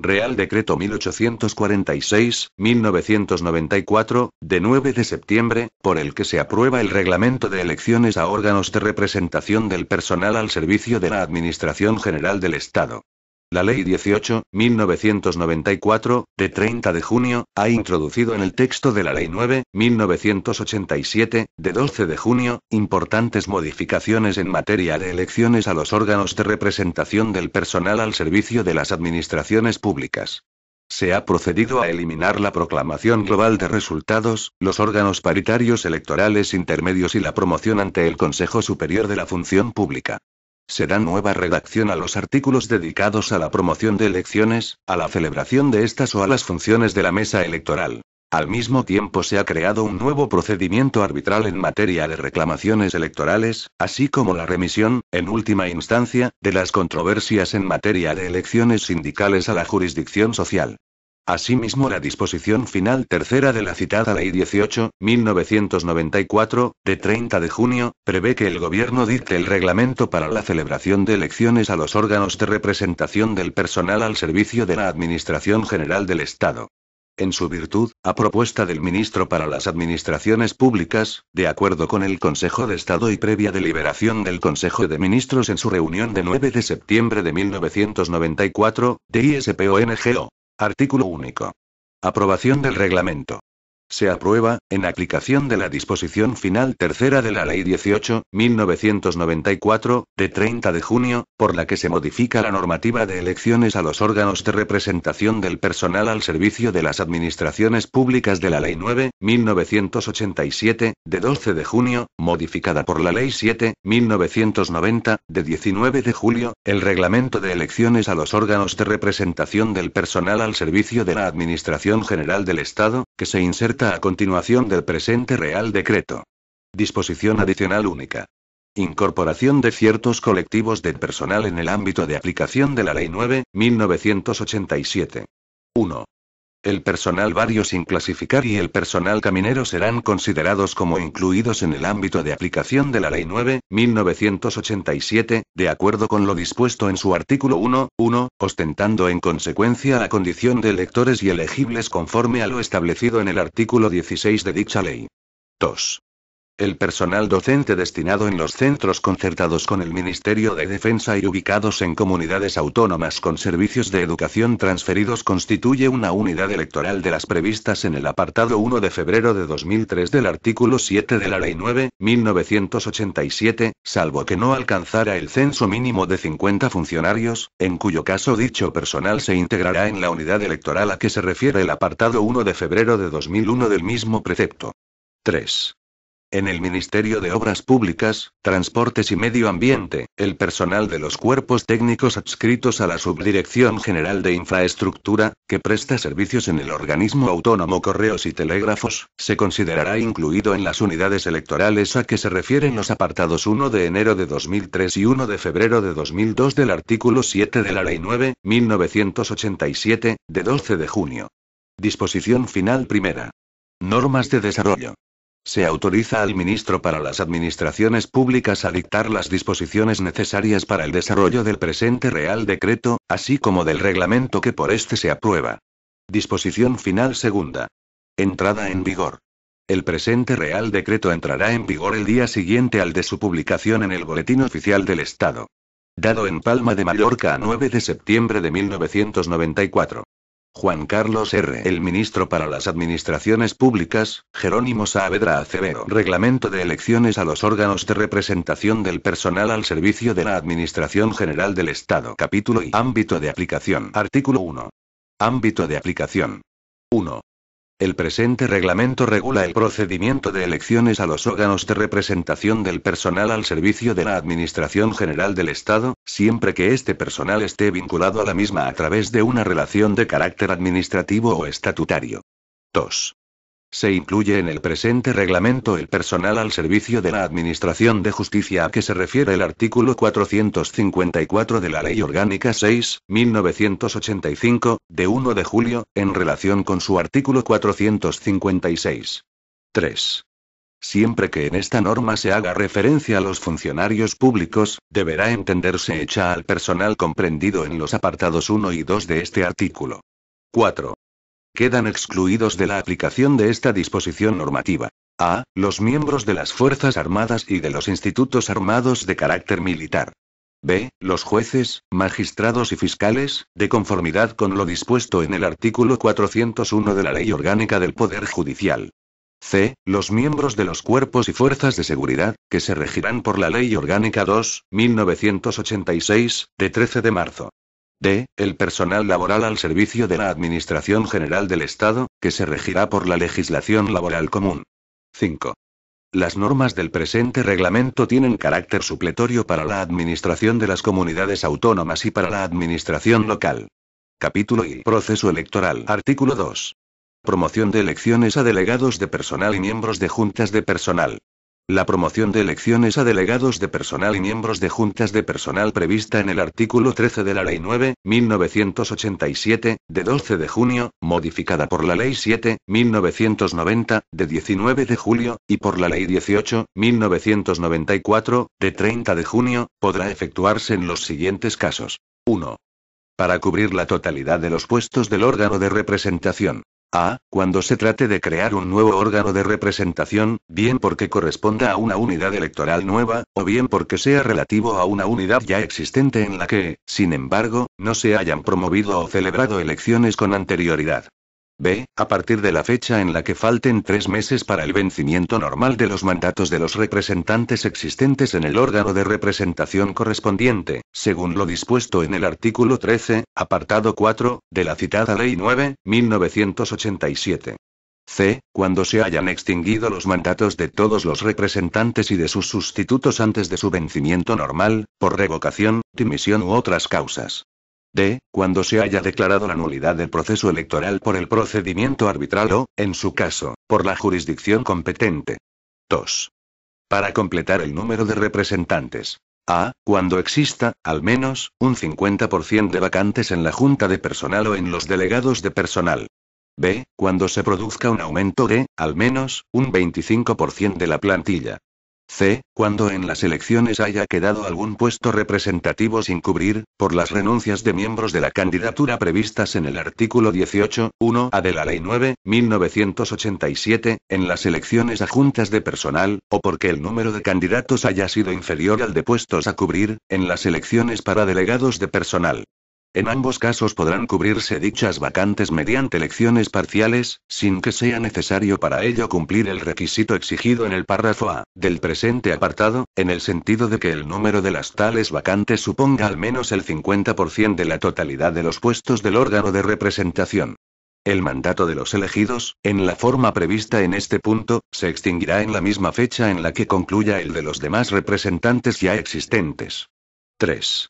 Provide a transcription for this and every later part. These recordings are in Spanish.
Real Decreto 1846-1994, de 9 de septiembre, por el que se aprueba el Reglamento de Elecciones a órganos de representación del personal al servicio de la Administración General del Estado. La Ley 18-1994, de 30 de junio, ha introducido en el texto de la Ley 9-1987, de 12 de junio, importantes modificaciones en materia de elecciones a los órganos de representación del personal al servicio de las administraciones públicas. Se ha procedido a eliminar la proclamación global de resultados, los órganos paritarios electorales intermedios y la promoción ante el Consejo Superior de la Función Pública. Se da nueva redacción a los artículos dedicados a la promoción de elecciones, a la celebración de estas o a las funciones de la mesa electoral. Al mismo tiempo se ha creado un nuevo procedimiento arbitral en materia de reclamaciones electorales, así como la remisión, en última instancia, de las controversias en materia de elecciones sindicales a la jurisdicción social. Asimismo, la disposición final tercera de la citada Ley 18-1994, de 30 de junio, prevé que el Gobierno dicte el reglamento para la celebración de elecciones a los órganos de representación del personal al servicio de la Administración General del Estado. En su virtud, a propuesta del Ministro para las Administraciones Públicas, de acuerdo con el Consejo de Estado y previa deliberación del Consejo de Ministros en su reunión de 9 de septiembre de 1994, de ISPONGO. Artículo único. Aprobación del reglamento. Se aprueba, en aplicación de la disposición final tercera de la Ley 18-1994, de 30 de junio, por la que se modifica la normativa de elecciones a los órganos de representación del personal al servicio de las administraciones públicas de la Ley 9-1987, de 12 de junio, modificada por la Ley 7-1990, de 19 de julio, el Reglamento de elecciones a los órganos de representación del personal al servicio de la Administración General del Estado, que se inserta a continuación del presente Real Decreto. Disposición adicional única. Incorporación de ciertos colectivos de personal en el ámbito de aplicación de la Ley 9-1987. 1. El personal vario sin clasificar y el personal caminero serán considerados como incluidos en el ámbito de aplicación de la Ley 9-1987, de acuerdo con lo dispuesto en su artículo 1.1, ostentando en consecuencia la condición de electores y elegibles conforme a lo establecido en el artículo 16 de dicha ley. 2. El personal docente destinado en los centros concertados con el Ministerio de Defensa y ubicados en comunidades autónomas con servicios de educación transferidos constituye una unidad electoral de las previstas en el apartado 1 de febrero de 2003 del artículo 7 de la Ley 9-1987, salvo que no alcanzara el censo mínimo de 50 funcionarios, en cuyo caso dicho personal se integrará en la unidad electoral a que se refiere el apartado 1 de febrero de 2001 del mismo precepto. 3. En el Ministerio de Obras Públicas, Transportes y Medio Ambiente, el personal de los cuerpos técnicos adscritos a la Subdirección General de Infraestructura, que presta servicios en el organismo autónomo Correos y Telégrafos, se considerará incluido en las unidades electorales a que se refieren los apartados 1 de enero de 2003 y 1 de febrero de 2002 del artículo 7 de la Ley 9-1987, de 12 de junio. Disposición final primera. Normas de desarrollo. Se autoriza al Ministro para las Administraciones Públicas a dictar las disposiciones necesarias para el desarrollo del presente Real Decreto, así como del reglamento que por este se aprueba. Disposición final segunda. Entrada en vigor. El presente Real Decreto entrará en vigor el día siguiente al de su publicación en el Boletín Oficial del Estado. Dado en Palma de Mallorca a 9 de septiembre de 1994. Juan Carlos R. El Ministro para las Administraciones Públicas, Jerónimo Saavedra Acevedo. Reglamento de elecciones a los órganos de representación del personal al servicio de la Administración General del Estado. Capítulo y ámbito de aplicación. Artículo 1. Ámbito de aplicación. 1. El presente reglamento regula el procedimiento de elecciones a los órganos de representación del personal al servicio de la Administración General del Estado, siempre que este personal esté vinculado a la misma a través de una relación de carácter administrativo o estatutario. 2. Se incluye en el presente reglamento el personal al servicio de la Administración de Justicia a que se refiere el artículo 454 de la Ley Orgánica 6-1985, de 1 de julio, en relación con su artículo 456. 3. Siempre que en esta norma se haga referencia a los funcionarios públicos, deberá entenderse hecha al personal comprendido en los apartados 1 y 2 de este artículo. 4. Quedan excluidos de la aplicación de esta disposición normativa. A. Los miembros de las Fuerzas Armadas y de los institutos armados de carácter militar. B. Los jueces, magistrados y fiscales, de conformidad con lo dispuesto en el artículo 401 de la Ley Orgánica del Poder Judicial. C. Los miembros de los cuerpos y fuerzas de seguridad, que se regirán por la Ley Orgánica 2/1986, de 13 de marzo. D. El personal laboral al servicio de la Administración General del Estado, que se regirá por la legislación laboral común. 5. Las normas del presente reglamento tienen carácter supletorio para la administración de las comunidades autónomas y para la administración local. Capítulo I. Proceso electoral. Artículo 2. Promoción de elecciones a delegados de personal y miembros de juntas de personal. La promoción de elecciones a delegados de personal y miembros de juntas de personal prevista en el artículo 13 de la Ley 9/1987, de 12 de junio, modificada por la Ley 7/1990, de 19 de julio, y por la Ley 18/1994, de 30 de junio, podrá efectuarse en los siguientes casos. 1. Para cubrir la totalidad de los puestos del órgano de representación. A. Cuando se trate de crear un nuevo órgano de representación, bien porque corresponda a una unidad electoral nueva, o bien porque sea relativo a una unidad ya existente en la que, sin embargo, no se hayan promovido o celebrado elecciones con anterioridad. B. A partir de la fecha en la que falten 3 meses para el vencimiento normal de los mandatos de los representantes existentes en el órgano de representación correspondiente, según lo dispuesto en el artículo 13, apartado 4, de la citada Ley 9/1987. C. Cuando se hayan extinguido los mandatos de todos los representantes y de sus sustitutos antes de su vencimiento normal, por revocación, dimisión u otras causas. D. Cuando se haya declarado la nulidad del proceso electoral por el procedimiento arbitral o, en su caso, por la jurisdicción competente. 2. Para completar el número de representantes. A. Cuando exista, al menos, un 50% de vacantes en la Junta de Personal o en los delegados de personal. B. Cuando se produzca un aumento de, al menos, un 25% de la plantilla. C. Cuando en las elecciones haya quedado algún puesto representativo sin cubrir, por las renuncias de miembros de la candidatura previstas en el artículo 18(1)(a) de la Ley 9/1987, en las elecciones a juntas de personal, o porque el número de candidatos haya sido inferior al de puestos a cubrir, en las elecciones para delegados de personal. En ambos casos podrán cubrirse dichas vacantes mediante elecciones parciales, sin que sea necesario para ello cumplir el requisito exigido en el párrafo A del presente apartado, en el sentido de que el número de las tales vacantes suponga al menos el 50% de la totalidad de los puestos del órgano de representación. El mandato de los elegidos, en la forma prevista en este punto, se extinguirá en la misma fecha en la que concluya el de los demás representantes ya existentes. 3.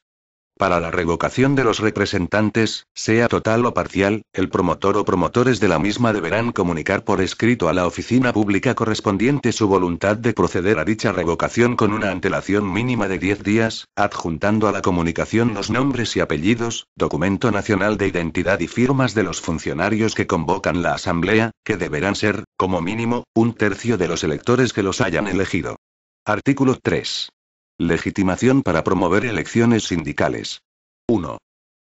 Para la revocación de los representantes, sea total o parcial, el promotor o promotores de la misma deberán comunicar por escrito a la oficina pública correspondiente su voluntad de proceder a dicha revocación con una antelación mínima de 10 días, adjuntando a la comunicación los nombres y apellidos, documento nacional de identidad y firmas de los funcionarios que convocan la asamblea, que deberán ser, como mínimo, un tercio de los electores que los hayan elegido. Artículo 3. Legitimación para promover elecciones sindicales. 1.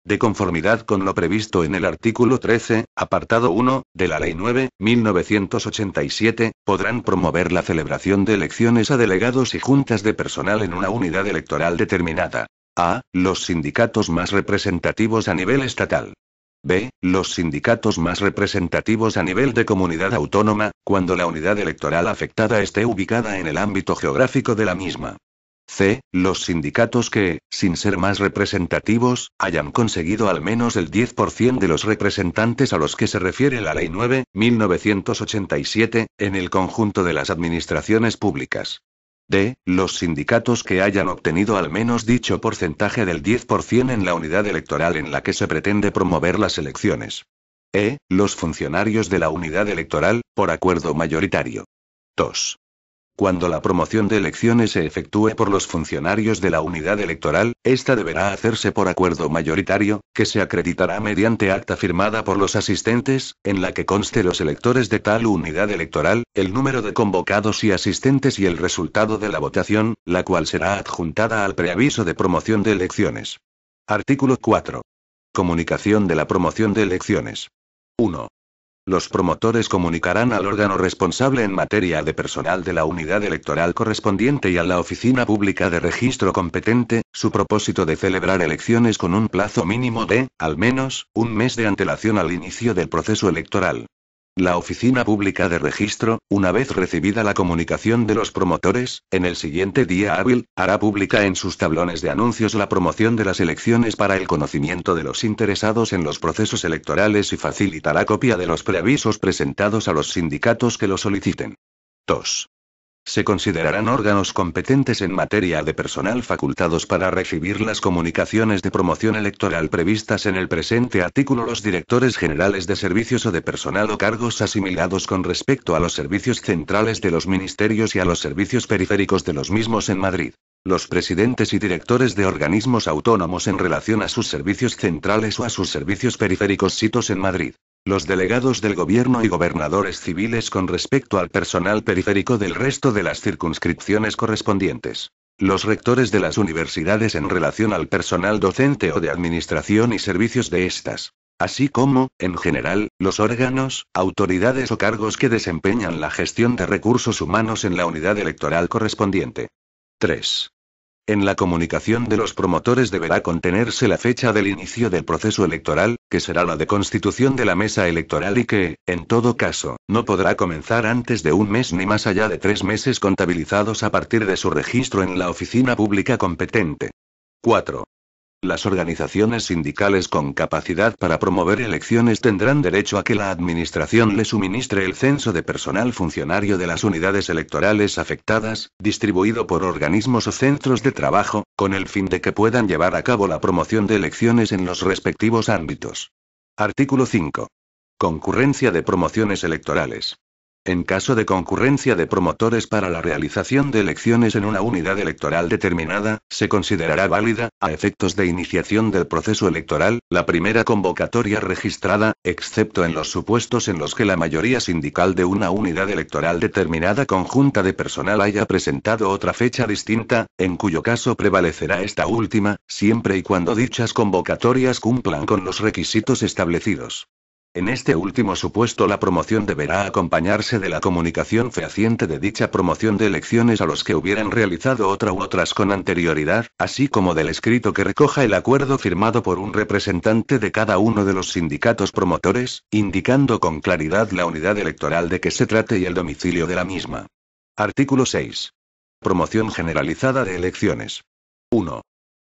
De conformidad con lo previsto en el artículo 13, apartado 1, de la Ley 9/1987, podrán promover la celebración de elecciones a delegados y juntas de personal en una unidad electoral determinada. A. Los sindicatos más representativos a nivel estatal. B. Los sindicatos más representativos a nivel de comunidad autónoma, cuando la unidad electoral afectada esté ubicada en el ámbito geográfico de la misma. C. Los sindicatos que, sin ser más representativos, hayan conseguido al menos el 10% de los representantes a los que se refiere la Ley 9/1987, en el conjunto de las administraciones públicas. D. Los sindicatos que hayan obtenido al menos dicho porcentaje del 10% en la unidad electoral en la que se pretende promover las elecciones. E. Los funcionarios de la unidad electoral, por acuerdo mayoritario. 2. Cuando la promoción de elecciones se efectúe por los funcionarios de la unidad electoral, esta deberá hacerse por acuerdo mayoritario, que se acreditará mediante acta firmada por los asistentes, en la que conste los electores de tal unidad electoral, el número de convocados y asistentes y el resultado de la votación, la cual será adjuntada al preaviso de promoción de elecciones. Artículo 4. Comunicación de la promoción de elecciones. 1. Los promotores comunicarán al órgano responsable en materia de personal de la unidad electoral correspondiente y a la oficina pública de registro competente, su propósito de celebrar elecciones con un plazo mínimo de, al menos, un mes de antelación al inicio del proceso electoral. La oficina pública de registro, una vez recibida la comunicación de los promotores, en el siguiente día hábil, hará pública en sus tablones de anuncios la promoción de las elecciones para el conocimiento de los interesados en los procesos electorales y facilitará copia de los preavisos presentados a los sindicatos que lo soliciten. 2. Se considerarán órganos competentes en materia de personal facultados para recibir las comunicaciones de promoción electoral previstas en el presente artículo los directores generales de servicios o de personal o cargos asimilados con respecto a los servicios centrales de los ministerios y a los servicios periféricos de los mismos en Madrid. Los presidentes y directores de organismos autónomos en relación a sus servicios centrales o a sus servicios periféricos sitos en Madrid. Los delegados del gobierno y gobernadores civiles con respecto al personal periférico del resto de las circunscripciones correspondientes. Los rectores de las universidades en relación al personal docente o de administración y servicios de estas. Así como, en general, los órganos, autoridades o cargos que desempeñan la gestión de recursos humanos en la unidad electoral correspondiente. 3. En la comunicación de los promotores deberá contenerse la fecha del inicio del proceso electoral, que será la de constitución de la mesa electoral y que, en todo caso, no podrá comenzar antes de un mes ni más allá de 3 meses contabilizados a partir de su registro en la oficina pública competente. 4. Las organizaciones sindicales con capacidad para promover elecciones tendrán derecho a que la Administración les suministre el censo de personal funcionario de las unidades electorales afectadas, distribuido por organismos o centros de trabajo, con el fin de que puedan llevar a cabo la promoción de elecciones en los respectivos ámbitos. Artículo 5. Concurrencia de promociones electorales. En caso de concurrencia de promotores para la realización de elecciones en una unidad electoral determinada, se considerará válida, a efectos de iniciación del proceso electoral, la primera convocatoria registrada, excepto en los supuestos en los que la mayoría sindical de una unidad electoral determinada conjunta de personal haya presentado otra fecha distinta, en cuyo caso prevalecerá esta última, siempre y cuando dichas convocatorias cumplan con los requisitos establecidos. En este último supuesto la promoción deberá acompañarse de la comunicación fehaciente de dicha promoción de elecciones a los que hubieran realizado otra u otras con anterioridad, así como del escrito que recoja el acuerdo firmado por un representante de cada uno de los sindicatos promotores, indicando con claridad la unidad electoral de que se trate y el domicilio de la misma. Artículo 6. Promoción generalizada de elecciones. 1.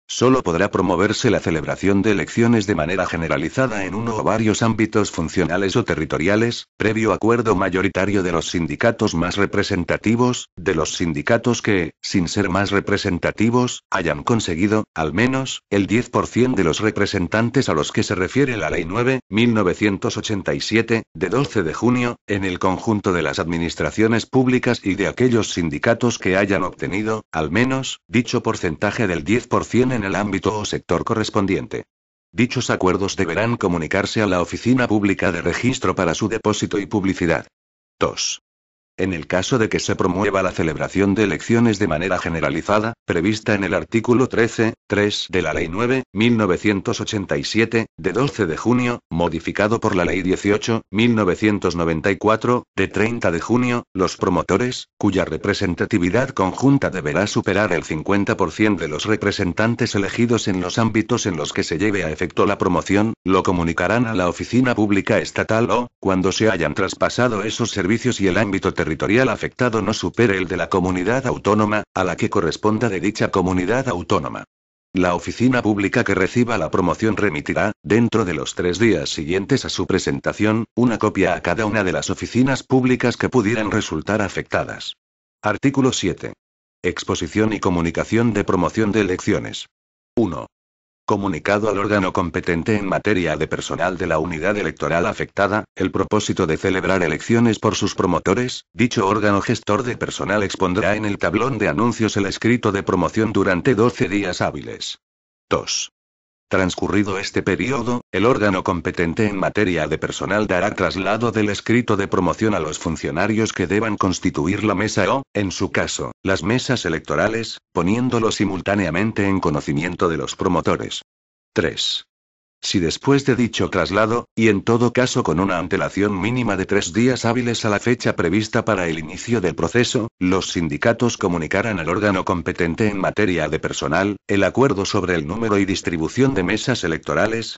Solo podrá promoverse la celebración de elecciones de manera generalizada en uno o varios ámbitos funcionales o territoriales, previo acuerdo mayoritario de los sindicatos más representativos, de los sindicatos que, sin ser más representativos, hayan conseguido, al menos, el 10% de los representantes a los que se refiere la Ley 9/1987, de 12 de junio, en el conjunto de las administraciones públicas y de aquellos sindicatos que hayan obtenido, al menos, dicho porcentaje del 10% en el ámbito o sector correspondiente. Dichos acuerdos deberán comunicarse a la Oficina Pública de Registro para su depósito y publicidad. 2. En el caso de que se promueva la celebración de elecciones de manera generalizada, prevista en el artículo 13.3 de la Ley 9/1987, de 12 de junio, modificado por la Ley 18/1994, de 30 de junio, los promotores, cuya representatividad conjunta deberá superar el 50% de los representantes elegidos en los ámbitos en los que se lleve a efecto la promoción, lo comunicarán a la Oficina Pública Estatal o, cuando se hayan traspasado esos servicios y el ámbito territorial afectado no supere el de la comunidad autónoma, a la que corresponda de dicha comunidad autónoma. La oficina pública que reciba la promoción remitirá, dentro de los 3 días siguientes a su presentación, una copia a cada una de las oficinas públicas que pudieran resultar afectadas. Artículo 7. Exposición y comunicación de promoción de elecciones. 1. Comunicado al órgano competente en materia de personal de la unidad electoral afectada, el propósito de celebrar elecciones por sus promotores, dicho órgano gestor de personal expondrá en el tablón de anuncios el escrito de promoción durante 12 días hábiles. 2. Transcurrido este periodo, el órgano competente en materia de personal dará traslado del escrito de promoción a los funcionarios que deban constituir la mesa o, en su caso, las mesas electorales, poniéndolo simultáneamente en conocimiento de los promotores. 3. Si después de dicho traslado, y en todo caso con una antelación mínima de 3 días hábiles a la fecha prevista para el inicio del proceso, los sindicatos comunicaran al órgano competente en materia de personal, el acuerdo sobre el número y distribución de mesas electorales,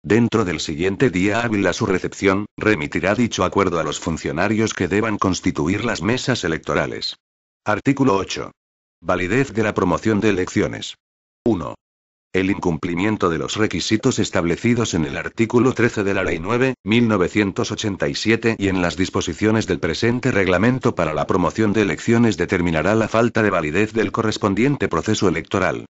dentro del siguiente día hábil a su recepción, remitirá dicho acuerdo a los funcionarios que deban constituir las mesas electorales. Artículo 8. Validez de la promoción de elecciones. 1. El incumplimiento de los requisitos establecidos en el artículo 13 de la Ley 9.1987 y en las disposiciones del presente reglamento para la promoción de elecciones determinará la falta de validez del correspondiente proceso electoral.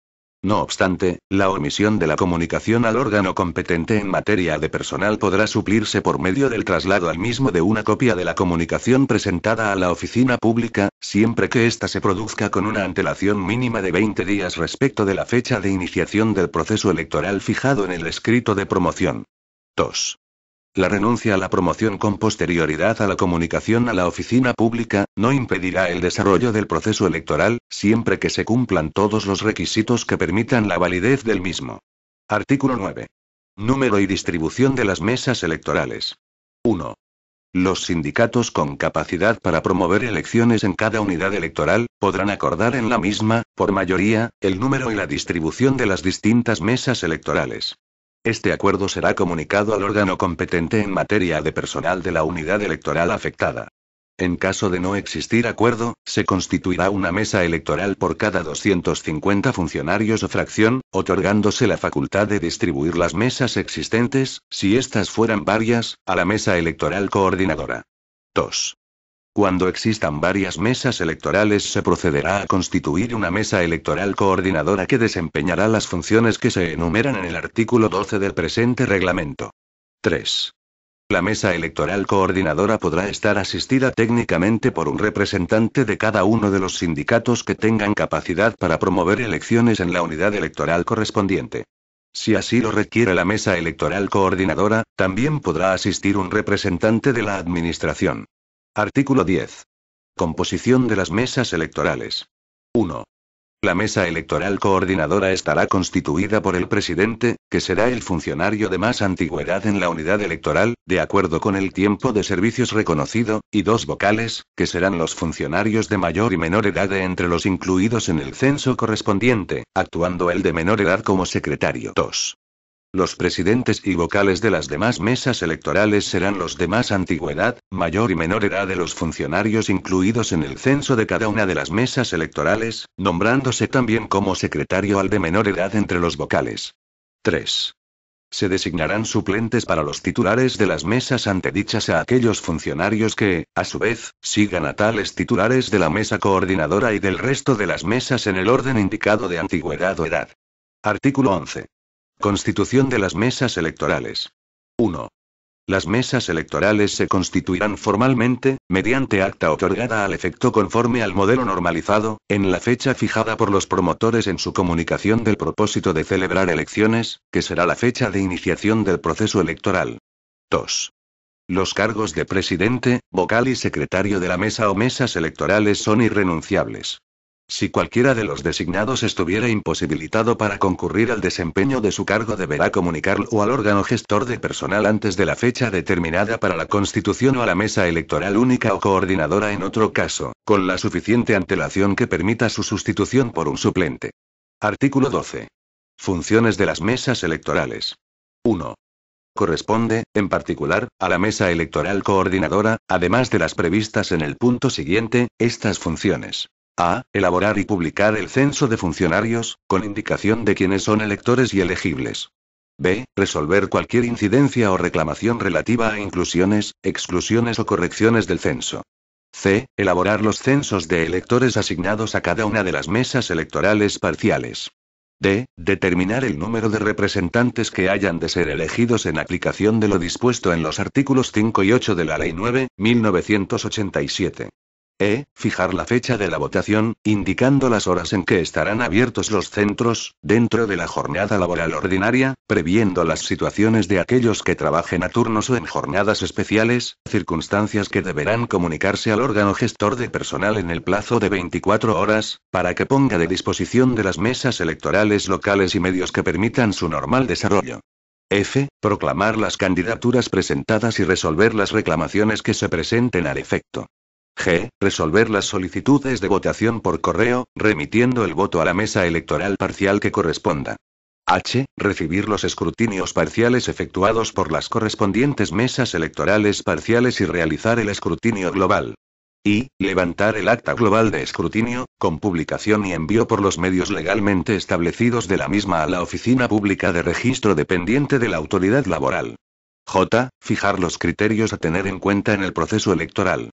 No obstante, la omisión de la comunicación al órgano competente en materia de personal podrá suplirse por medio del traslado al mismo de una copia de la comunicación presentada a la oficina pública, siempre que ésta se produzca con una antelación mínima de 20 días respecto de la fecha de iniciación del proceso electoral fijado en el escrito de promoción. 2. La renuncia a la promoción con posterioridad a la comunicación a la oficina pública, no impedirá el desarrollo del proceso electoral, siempre que se cumplan todos los requisitos que permitan la validez del mismo. Artículo 9. Número y distribución de las mesas electorales. 1. Los sindicatos con capacidad para promover elecciones en cada unidad electoral, podrán acordar en la misma, por mayoría, el número y la distribución de las distintas mesas electorales. Este acuerdo será comunicado al órgano competente en materia de personal de la unidad electoral afectada. En caso de no existir acuerdo, se constituirá una mesa electoral por cada 250 funcionarios o fracción, otorgándose la facultad de distribuir las mesas existentes, si éstas fueran varias, a la mesa electoral coordinadora. 2. Cuando existan varias mesas electorales se procederá a constituir una mesa electoral coordinadora que desempeñará las funciones que se enumeran en el artículo 12 del presente reglamento. 3. La mesa electoral coordinadora podrá estar asistida técnicamente por un representante de cada uno de los sindicatos que tengan capacidad para promover elecciones en la unidad electoral correspondiente. Si así lo requiere la mesa electoral coordinadora, también podrá asistir un representante de la Administración. Artículo 10. Composición de las mesas electorales. 1. La mesa electoral coordinadora estará constituida por el presidente, que será el funcionario de más antigüedad en la unidad electoral, de acuerdo con el tiempo de servicios reconocido, y 2 vocales, que serán los funcionarios de mayor y menor edad de entre los incluidos en el censo correspondiente, actuando el de menor edad como secretario. 2. Los presidentes y vocales de las demás mesas electorales serán los de más antigüedad, mayor y menor edad de los funcionarios incluidos en el censo de cada una de las mesas electorales, nombrándose también como secretario al de menor edad entre los vocales. 3. Se designarán suplentes para los titulares de las mesas antedichas a aquellos funcionarios que, a su vez, sigan a tales titulares de la mesa coordinadora y del resto de las mesas en el orden indicado de antigüedad o edad. Artículo 11. Constitución de las mesas electorales. 1. Las mesas electorales se constituirán formalmente, mediante acta otorgada al efecto conforme al modelo normalizado, en la fecha fijada por los promotores en su comunicación del propósito de celebrar elecciones, que será la fecha de iniciación del proceso electoral. 2. Los cargos de presidente, vocal y secretario de la mesa o mesas electorales son irrenunciables. Si cualquiera de los designados estuviera imposibilitado para concurrir al desempeño de su cargo, deberá comunicarlo al órgano gestor de personal antes de la fecha determinada para la constitución o a la mesa electoral única o coordinadora en otro caso, con la suficiente antelación que permita su sustitución por un suplente. Artículo 12. Funciones de las mesas electorales. 1. Corresponde, en particular, a la mesa electoral coordinadora, además de las previstas en el punto siguiente, estas funciones. A. Elaborar y publicar el censo de funcionarios, con indicación de quiénes son electores y elegibles. B. Resolver cualquier incidencia o reclamación relativa a inclusiones, exclusiones o correcciones del censo. C. Elaborar los censos de electores asignados a cada una de las mesas electorales parciales. D. Determinar el número de representantes que hayan de ser elegidos en aplicación de lo dispuesto en los artículos 5 y 8 de la Ley 9/1987. E. Fijar la fecha de la votación, indicando las horas en que estarán abiertos los centros, dentro de la jornada laboral ordinaria, previendo las situaciones de aquellos que trabajen a turnos o en jornadas especiales, circunstancias que deberán comunicarse al órgano gestor de personal en el plazo de 24 horas, para que ponga de disposición de las mesas electorales locales y medios que permitan su normal desarrollo. F. Proclamar las candidaturas presentadas y resolver las reclamaciones que se presenten al efecto. G. Resolver las solicitudes de votación por correo, remitiendo el voto a la mesa electoral parcial que corresponda. H. Recibir los escrutinios parciales efectuados por las correspondientes mesas electorales parciales y realizar el escrutinio global. I. Levantar el acta global de escrutinio, con publicación y envío por los medios legalmente establecidos de la misma a la Oficina Pública de Registro dependiente de la Autoridad Laboral. J. Fijar los criterios a tener en cuenta en el proceso electoral.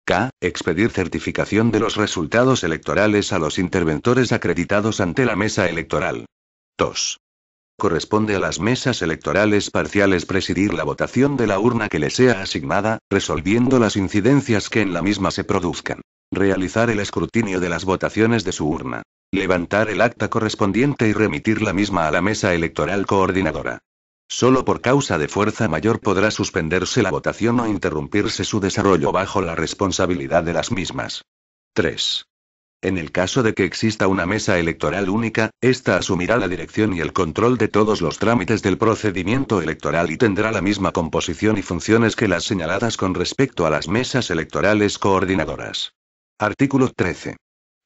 K. Expedir certificación de los resultados electorales a los interventores acreditados ante la mesa electoral. 2. Corresponde a las mesas electorales parciales presidir la votación de la urna que les sea asignada, resolviendo las incidencias que en la misma se produzcan. Realizar el escrutinio de las votaciones de su urna. Levantar el acta correspondiente y remitir la misma a la mesa electoral coordinadora. Solo por causa de fuerza mayor podrá suspenderse la votación o interrumpirse su desarrollo bajo la responsabilidad de las mismas. 3. En el caso de que exista una mesa electoral única, ésta asumirá la dirección y el control de todos los trámites del procedimiento electoral y tendrá la misma composición y funciones que las señaladas con respecto a las mesas electorales coordinadoras. Artículo 13.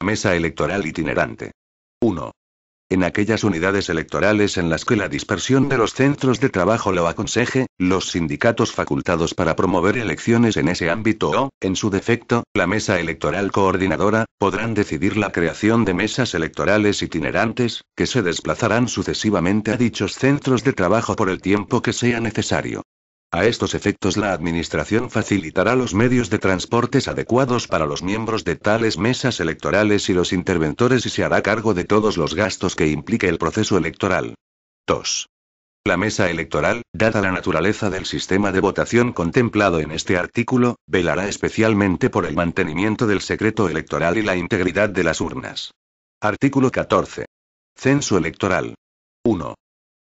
Mesa electoral itinerante. 1. En aquellas unidades electorales en las que la dispersión de los centros de trabajo lo aconseje, los sindicatos facultados para promover elecciones en ese ámbito o, en su defecto, la mesa electoral coordinadora, podrán decidir la creación de mesas electorales itinerantes, que se desplazarán sucesivamente a dichos centros de trabajo por el tiempo que sea necesario. A estos efectos la Administración facilitará los medios de transportes adecuados para los miembros de tales mesas electorales y los interventores y se hará cargo de todos los gastos que implique el proceso electoral. 2. La mesa electoral, dada la naturaleza del sistema de votación contemplado en este artículo, velará especialmente por el mantenimiento del secreto electoral y la integridad de las urnas. Artículo 14. Censo electoral. 1.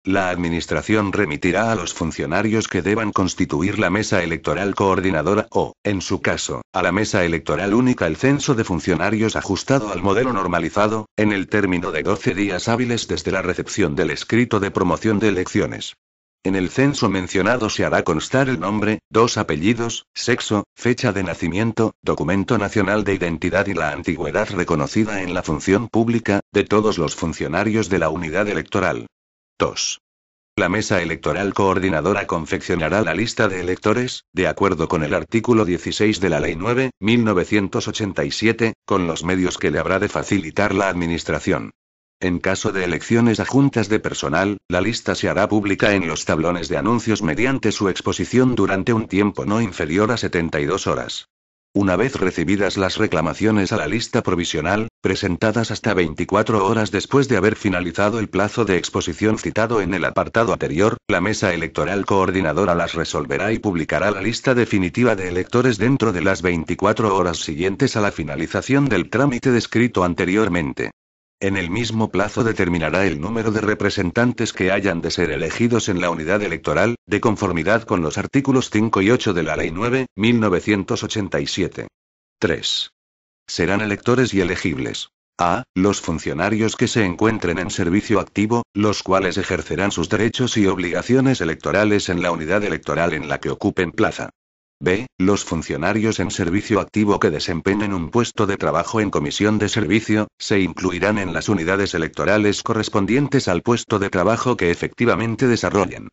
La Administración remitirá a los funcionarios que deban constituir la mesa electoral coordinadora o, en su caso, a la mesa electoral única el censo de funcionarios ajustado al modelo normalizado, en el término de 12 días hábiles desde la recepción del escrito de promoción de elecciones. En el censo mencionado se hará constar el nombre, 2 apellidos, sexo, fecha de nacimiento, documento nacional de identidad y la antigüedad reconocida en la función pública, de todos los funcionarios de la unidad electoral. 2. La mesa electoral coordinadora confeccionará la lista de electores, de acuerdo con el artículo 16 de la Ley 9/1987, con los medios que le habrá de facilitar la Administración. En caso de elecciones a juntas de personal, la lista se hará pública en los tablones de anuncios mediante su exposición durante un tiempo no inferior a 72 horas. Una vez recibidas las reclamaciones a la lista provisional, presentadas hasta 24 horas después de haber finalizado el plazo de exposición citado en el apartado anterior, la mesa electoral coordinadora las resolverá y publicará la lista definitiva de electores dentro de las 24 horas siguientes a la finalización del trámite descrito anteriormente. En el mismo plazo determinará el número de representantes que hayan de ser elegidos en la unidad electoral, de conformidad con los artículos 5 y 8 de la Ley 9/1987. 3. Serán electores y elegibles. A. Los funcionarios que se encuentren en servicio activo, los cuales ejercerán sus derechos y obligaciones electorales en la unidad electoral en la que ocupen plaza. B. Los funcionarios en servicio activo que desempeñen un puesto de trabajo en comisión de servicio, se incluirán en las unidades electorales correspondientes al puesto de trabajo que efectivamente desarrollen.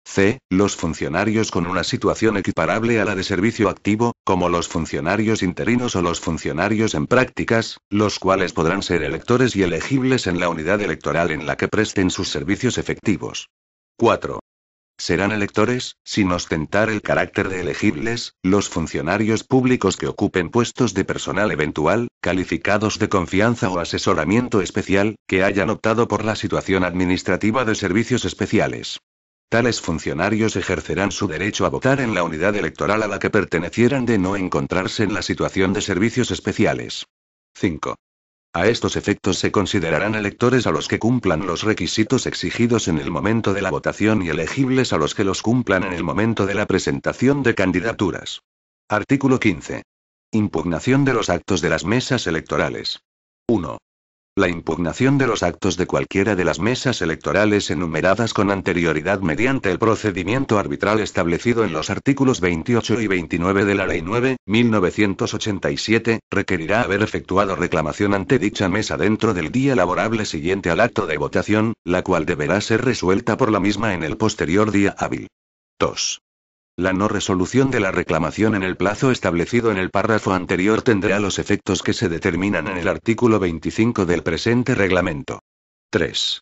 C. Los funcionarios con una situación equiparable a la de servicio activo, como los funcionarios interinos o los funcionarios en prácticas, los cuales podrán ser electores y elegibles en la unidad electoral en la que presten sus servicios efectivos. 4. serán electores, sin ostentar el carácter de elegibles, los funcionarios públicos que ocupen puestos de personal eventual, calificados de confianza o asesoramiento especial, que hayan optado por la situación administrativa de servicios especiales. Tales funcionarios ejercerán su derecho a votar en la unidad electoral a la que pertenecieran de no encontrarse en la situación de servicios especiales. 5. A estos efectos se considerarán electores a los que cumplan los requisitos exigidos en el momento de la votación y elegibles a los que los cumplan en el momento de la presentación de candidaturas. Artículo 15. Impugnación de los actos de las mesas electorales. 1. La impugnación de los actos de cualquiera de las mesas electorales enumeradas con anterioridad mediante el procedimiento arbitral establecido en los artículos 28 y 29 de la Ley 9.1987, requerirá haber efectuado reclamación ante dicha mesa dentro del día laborable siguiente al acto de votación, la cual deberá ser resuelta por la misma en el posterior día hábil. 2. La no resolución de la reclamación en el plazo establecido en el párrafo anterior tendrá los efectos que se determinan en el artículo 25 del presente reglamento. 3.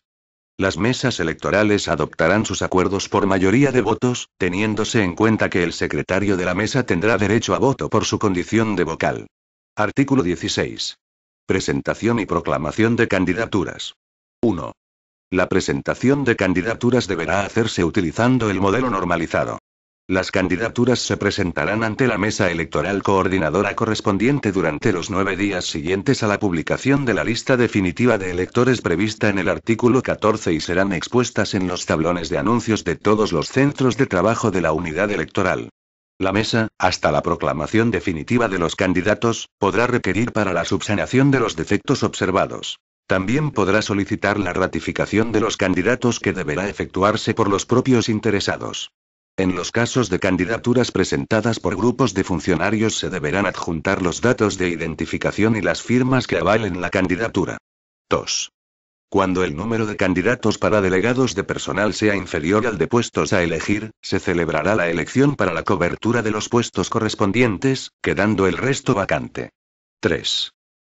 Las mesas electorales adoptarán sus acuerdos por mayoría de votos, teniéndose en cuenta que el secretario de la mesa tendrá derecho a voto por su condición de vocal. Artículo 16. Presentación y proclamación de candidaturas. 1. La presentación de candidaturas deberá hacerse utilizando el modelo normalizado. Las candidaturas se presentarán ante la mesa electoral coordinadora correspondiente durante los 9 días siguientes a la publicación de la lista definitiva de electores prevista en el artículo 14 y serán expuestas en los tablones de anuncios de todos los centros de trabajo de la unidad electoral. La mesa, hasta la proclamación definitiva de los candidatos, podrá requerir para la subsanación de los defectos observados. También podrá solicitar la ratificación de los candidatos que deberá efectuarse por los propios interesados. En los casos de candidaturas presentadas por grupos de funcionarios se deberán adjuntar los datos de identificación y las firmas que avalen la candidatura. 2. Cuando el número de candidatos para delegados de personal sea inferior al de puestos a elegir, se celebrará la elección para la cobertura de los puestos correspondientes, quedando el resto vacante. 3.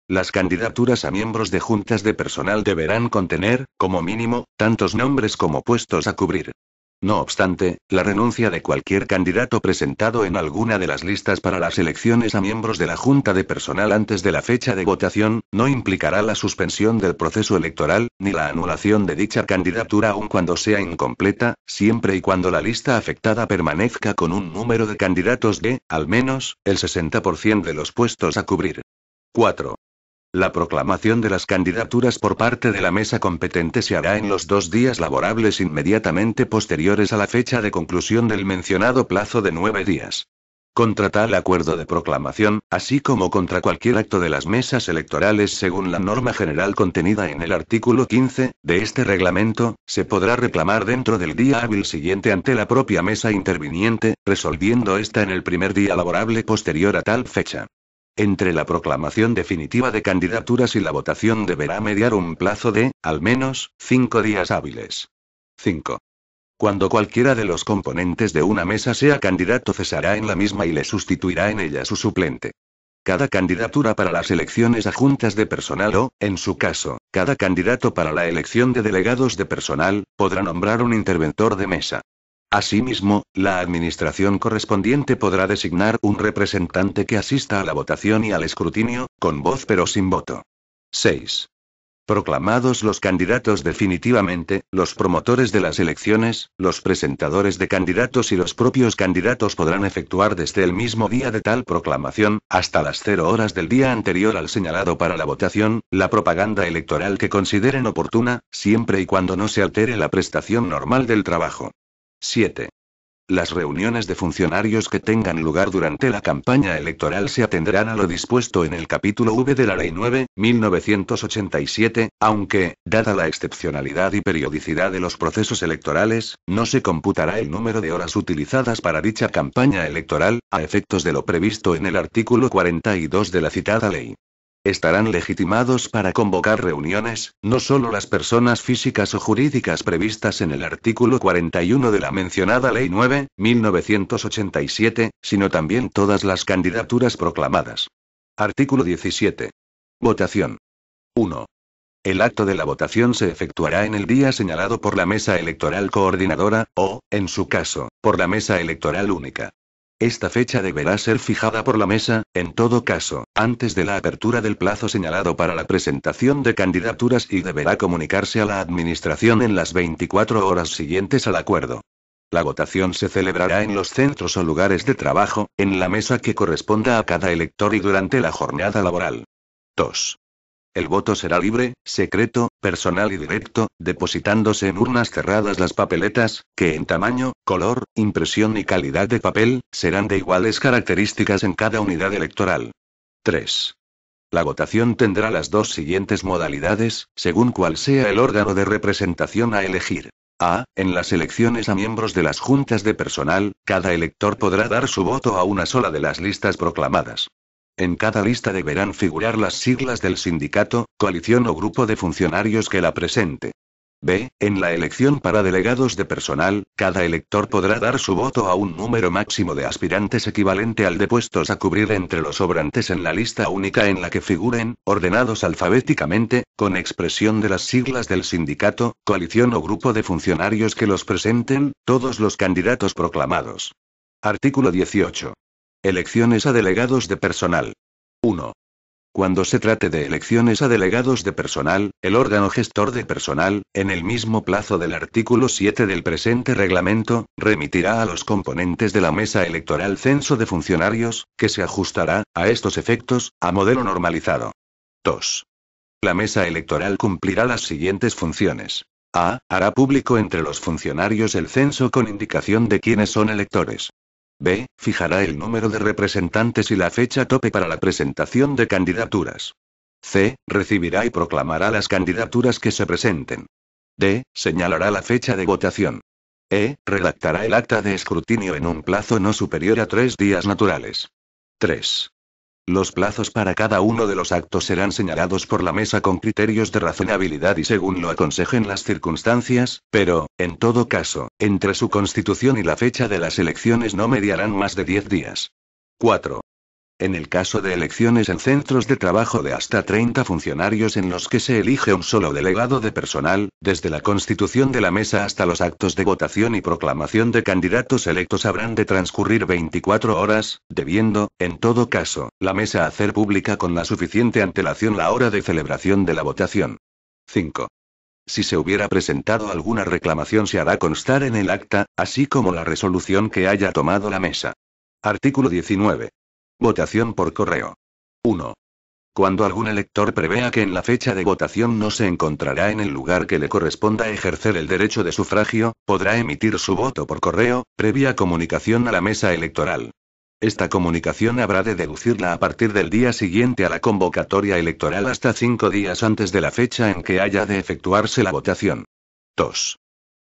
Las candidaturas a miembros de juntas de personal deberán contener, como mínimo, tantos nombres como puestos a cubrir. No obstante, la renuncia de cualquier candidato presentado en alguna de las listas para las elecciones a miembros de la Junta de Personal antes de la fecha de votación, no implicará la suspensión del proceso electoral, ni la anulación de dicha candidatura aun cuando sea incompleta, siempre y cuando la lista afectada permanezca con un número de candidatos de, al menos, el 60% de los puestos a cubrir. 4. La proclamación de las candidaturas por parte de la mesa competente se hará en los 2 días laborables inmediatamente posteriores a la fecha de conclusión del mencionado plazo de 9 días. Contra tal acuerdo de proclamación, así como contra cualquier acto de las mesas electorales según la norma general contenida en el artículo 15 de este reglamento, se podrá reclamar dentro del día hábil siguiente ante la propia mesa interviniente, resolviendo esta en el primer día laborable posterior a tal fecha. Entre la proclamación definitiva de candidaturas y la votación deberá mediar un plazo de, al menos, 5 días hábiles. 5. Cuando cualquiera de los componentes de una mesa sea candidato cesará en la misma y le sustituirá en ella su suplente. Cada candidatura para las elecciones a juntas de personal o, en su caso, cada candidato para la elección de delegados de personal, podrá nombrar un interventor de mesa. Asimismo, la administración correspondiente podrá designar un representante que asista a la votación y al escrutinio, con voz pero sin voto. 6. Proclamados los candidatos definitivamente, los promotores de las elecciones, los presentadores de candidatos y los propios candidatos podrán efectuar desde el mismo día de tal proclamación, hasta las 0 horas del día anterior al señalado para la votación, la propaganda electoral que consideren oportuna, siempre y cuando no se altere la prestación normal del trabajo. 7. Las reuniones de funcionarios que tengan lugar durante la campaña electoral se atenderán a lo dispuesto en el capítulo V de la Ley 9.1987, aunque, dada la excepcionalidad y periodicidad de los procesos electorales, no se computará el número de horas utilizadas para dicha campaña electoral, a efectos de lo previsto en el artículo 42 de la citada ley. Estarán legitimados para convocar reuniones, no solo las personas físicas o jurídicas previstas en el artículo 41 de la mencionada Ley 9.1987, sino también todas las candidaturas proclamadas. Artículo 17. Votación. 1. El acto de la votación se efectuará en el día señalado por la mesa electoral coordinadora, o, en su caso, por la mesa electoral única. Esta fecha deberá ser fijada por la mesa, en todo caso, antes de la apertura del plazo señalado para la presentación de candidaturas y deberá comunicarse a la Administración en las 24 horas siguientes al acuerdo. La votación se celebrará en los centros o lugares de trabajo, en la mesa que corresponda a cada elector y durante la jornada laboral. 2. El voto será libre, secreto, personal y directo, depositándose en urnas cerradas las papeletas, que en tamaño, color, impresión y calidad de papel, serán de iguales características en cada unidad electoral. 3. La votación tendrá las dos siguientes modalidades, según cuál sea el órgano de representación a elegir. A. En las elecciones a miembros de las juntas de personal, cada elector podrá dar su voto a una sola de las listas proclamadas. En cada lista deberán figurar las siglas del sindicato, coalición o grupo de funcionarios que la presente. B. En la elección para delegados de personal, cada elector podrá dar su voto a un número máximo de aspirantes equivalente al de puestos a cubrir entre los sobrantes en la lista única en la que figuren, ordenados alfabéticamente, con expresión de las siglas del sindicato, coalición o grupo de funcionarios que los presenten, todos los candidatos proclamados. Artículo 18. Elecciones a delegados de personal. 1. Cuando se trate de elecciones a delegados de personal, el órgano gestor de personal, en el mismo plazo del artículo 7 del presente reglamento, remitirá a los componentes de la mesa electoral censo de funcionarios, que se ajustará, a estos efectos, a modelo normalizado. 2. La mesa electoral cumplirá las siguientes funciones. A. Hará público entre los funcionarios el censo con indicación de quiénes son electores. B. Fijará el número de representantes y la fecha tope para la presentación de candidaturas. C. Recibirá y proclamará las candidaturas que se presenten. D. Señalará la fecha de votación. E. Redactará el acta de escrutinio en un plazo no superior a 3 días naturales. 3. Los plazos para cada uno de los actos serán señalados por la mesa con criterios de razonabilidad y según lo aconsejen las circunstancias, pero, en todo caso, entre su constitución y la fecha de las elecciones no mediarán más de 10 días. 4. En el caso de elecciones en centros de trabajo de hasta 30 funcionarios en los que se elige un solo delegado de personal, desde la constitución de la mesa hasta los actos de votación y proclamación de candidatos electos habrán de transcurrir 24 horas, debiendo, en todo caso, la mesa hacer pública con la suficiente antelación la hora de celebración de la votación. 5. Si se hubiera presentado alguna reclamación se hará constar en el acta, así como la resolución que haya tomado la mesa. Artículo 19. Votación por correo. 1. Cuando algún elector prevea que en la fecha de votación no se encontrará en el lugar que le corresponda ejercer el derecho de sufragio, podrá emitir su voto por correo, previa comunicación a la mesa electoral. Esta comunicación habrá de deducirla a partir del día siguiente a la convocatoria electoral hasta 5 días antes de la fecha en que haya de efectuarse la votación. 2.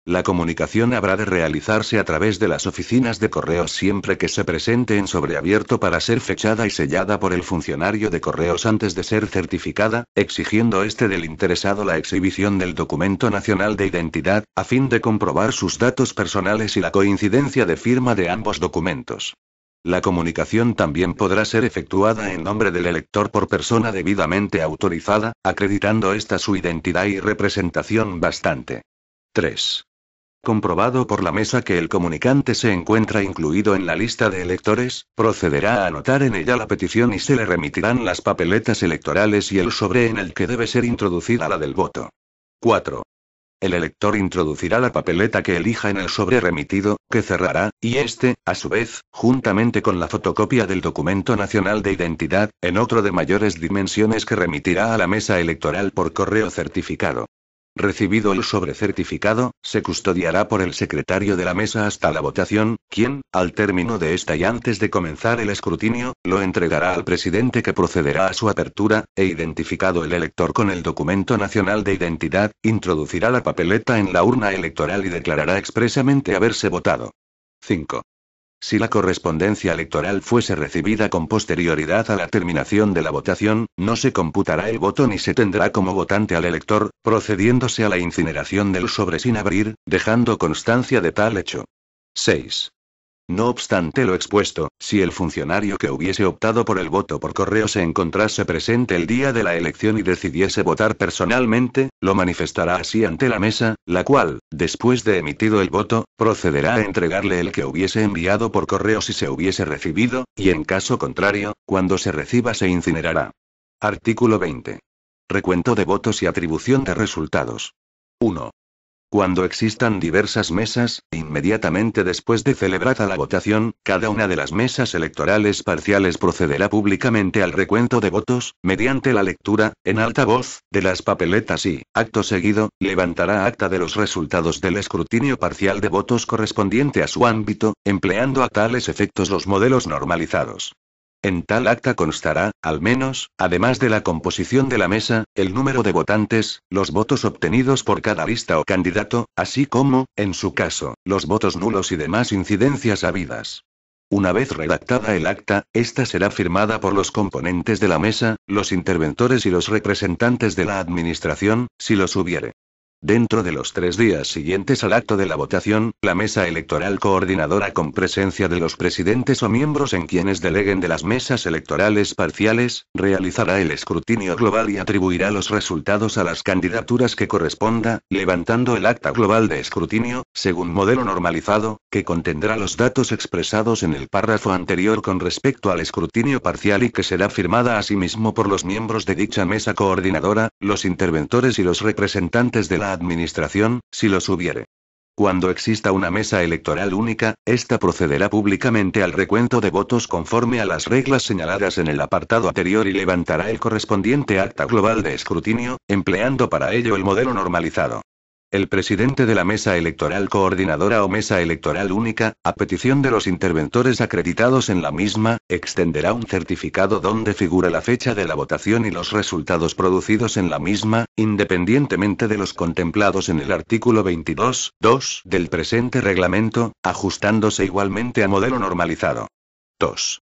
La comunicación habrá de realizarse a través de las oficinas de correos siempre que se presente en sobreabierto para ser fechada y sellada por el funcionario de correos antes de ser certificada, exigiendo del interesado la exhibición del documento nacional de identidad, a fin de comprobar sus datos personales y la coincidencia de firma de ambos documentos. La comunicación también podrá ser efectuada en nombre del elector por persona debidamente autorizada, acreditando su identidad y representación bastante. 3. Comprobado por la mesa que el comunicante se encuentra incluido en la lista de electores, procederá a anotar en ella la petición y se le remitirán las papeletas electorales y el sobre en el que debe ser introducida la del voto. 4. El elector introducirá la papeleta que elija en el sobre remitido, que cerrará, y a su vez, juntamente con la fotocopia del documento nacional de identidad, en otro de mayores dimensiones que remitirá a la mesa electoral por correo certificado. Recibido el sobre certificado, se custodiará por el secretario de la mesa hasta la votación, quien, al término de esta y antes de comenzar el escrutinio, lo entregará al presidente que procederá a su apertura, identificado el elector con el documento nacional de identidad, introducirá la papeleta en la urna electoral y declarará expresamente haberse votado. 5. Si la correspondencia electoral fuese recibida con posterioridad a la terminación de la votación, no se computará el voto ni se tendrá como votante al elector, procediéndose a la incineración del sobre sin abrir, dejando constancia de tal hecho. 6. No obstante lo expuesto, si el funcionario que hubiese optado por el voto por correo se encontrase presente el día de la elección y decidiese votar personalmente, lo manifestará así ante la mesa, la cual, después de emitido el voto, procederá a entregarle el que hubiese enviado por correo si se hubiese recibido, y en caso contrario, cuando se reciba se incinerará. Artículo 20. Recuento de votos y atribución de resultados. 1. Cuando existan diversas mesas, inmediatamente después de celebrada la votación, cada una de las mesas electorales parciales procederá públicamente al recuento de votos, mediante la lectura, en alta voz, de las papeletas y, acto seguido, levantará acta de los resultados del escrutinio parcial de votos correspondiente a su ámbito, empleando a tales efectos los modelos normalizados. En tal acta constará, al menos, además de la composición de la mesa, el número de votantes, los votos obtenidos por cada lista o candidato, así como, en su caso, los votos nulos y demás incidencias habidas. Una vez redactada el acta, esta será firmada por los componentes de la mesa, los interventores y los representantes de la administración, si los hubiere. Dentro de los 3 días siguientes al acto de la votación, la mesa electoral coordinadora con presencia de los presidentes o miembros en quienes deleguen de las mesas electorales parciales, realizará el escrutinio global y atribuirá los resultados a las candidaturas que corresponda, levantando el acta global de escrutinio, según modelo normalizado, que contendrá los datos expresados en el párrafo anterior con respecto al escrutinio parcial y que será firmada asimismo por los miembros de dicha mesa coordinadora, los interventores y los representantes de la administración, si los hubiere. Cuando exista una mesa electoral única, ésta procederá públicamente al recuento de votos conforme a las reglas señaladas en el apartado anterior y levantará el correspondiente acta global de escrutinio, empleando para ello el modelo normalizado. El presidente de la mesa electoral coordinadora o mesa electoral única, a petición de los interventores acreditados en la misma, extenderá un certificado donde figura la fecha de la votación y los resultados producidos en la misma, independientemente de los contemplados en el artículo 22.2 del presente reglamento, ajustándose igualmente a modelo normalizado. 2.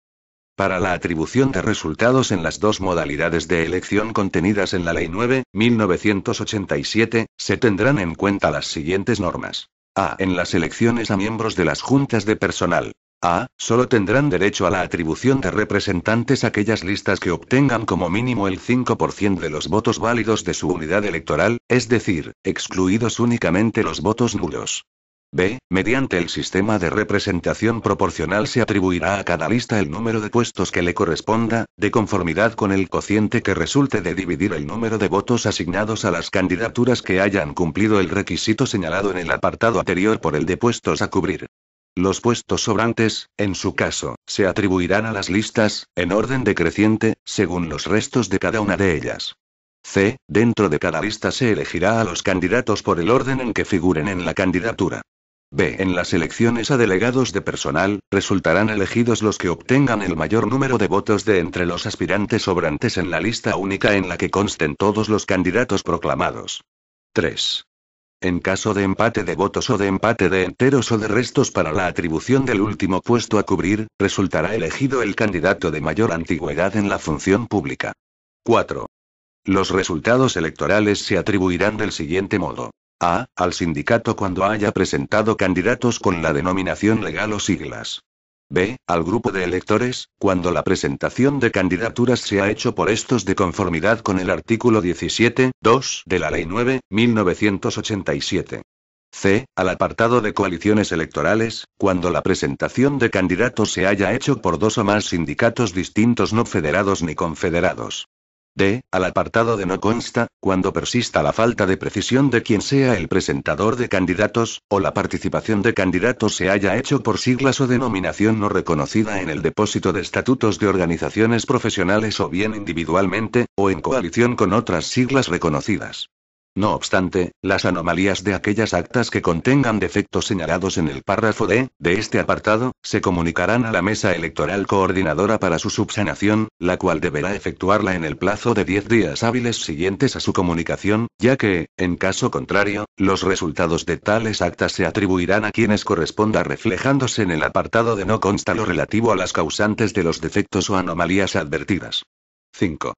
Para la atribución de resultados en las dos modalidades de elección contenidas en la Ley 9.1987, se tendrán en cuenta las siguientes normas. A. En las elecciones a miembros de las juntas de personal. A. Solo tendrán derecho a la atribución de representantes aquellas listas que obtengan como mínimo el 5% de los votos válidos de su unidad electoral, es decir, excluidos únicamente los votos nulos. B. Mediante el sistema de representación proporcional se atribuirá a cada lista el número de puestos que le corresponda, de conformidad con el cociente que resulte de dividir el número de votos asignados a las candidaturas que hayan cumplido el requisito señalado en el apartado anterior por el de puestos a cubrir. Los puestos sobrantes, en su caso, se atribuirán a las listas, en orden decreciente, según los restos de cada una de ellas. C. Dentro de cada lista se elegirá a los candidatos por el orden en que figuren en la candidatura. B. En las elecciones a delegados de personal, resultarán elegidos los que obtengan el mayor número de votos de entre los aspirantes sobrantes en la lista única en la que consten todos los candidatos proclamados. 3. En caso de empate de votos o de empate de enteros o de restos para la atribución del último puesto a cubrir, resultará elegido el candidato de mayor antigüedad en la función pública. 4. Los resultados electorales se atribuirán del siguiente modo. A. Al sindicato cuando haya presentado candidatos con la denominación legal o siglas. B. Al grupo de electores, cuando la presentación de candidaturas se ha hecho por estos de conformidad con el artículo 17.2 de la Ley 9.1987. C. Al apartado de coaliciones electorales, cuando la presentación de candidatos se haya hecho por 2 o más sindicatos distintos no federados ni confederados. D. Al apartado de no consta, cuando persista la falta de precisión de quien sea el presentador de candidatos, o la participación de candidatos se haya hecho por siglas o denominación no reconocida en el depósito de estatutos de organizaciones profesionales o bien individualmente, o en coalición con otras siglas reconocidas. No obstante, las anomalías de aquellas actas que contengan defectos señalados en el párrafo D, de este apartado, se comunicarán a la mesa electoral coordinadora para su subsanación, la cual deberá efectuarla en el plazo de 10 días hábiles siguientes a su comunicación, ya que, en caso contrario, los resultados de tales actas se atribuirán a quienes corresponda reflejándose en el apartado de no consta lo relativo a las causantes de los defectos o anomalías advertidas. 5.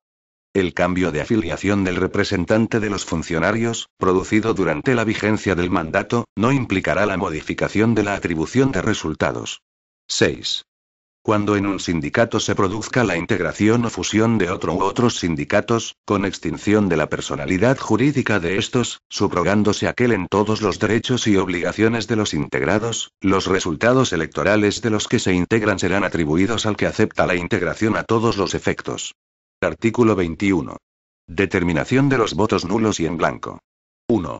El cambio de afiliación del representante de los funcionarios, producido durante la vigencia del mandato, no implicará la modificación de la atribución de resultados. 6. Cuando en un sindicato se produzca la integración o fusión de otro u otros sindicatos, con extinción de la personalidad jurídica de estos, subrogándose aquel en todos los derechos y obligaciones de los integrados, los resultados electorales de los que se integran serán atribuidos al que acepta la integración a todos los efectos. Artículo 21. Determinación de los votos nulos y en blanco. 1.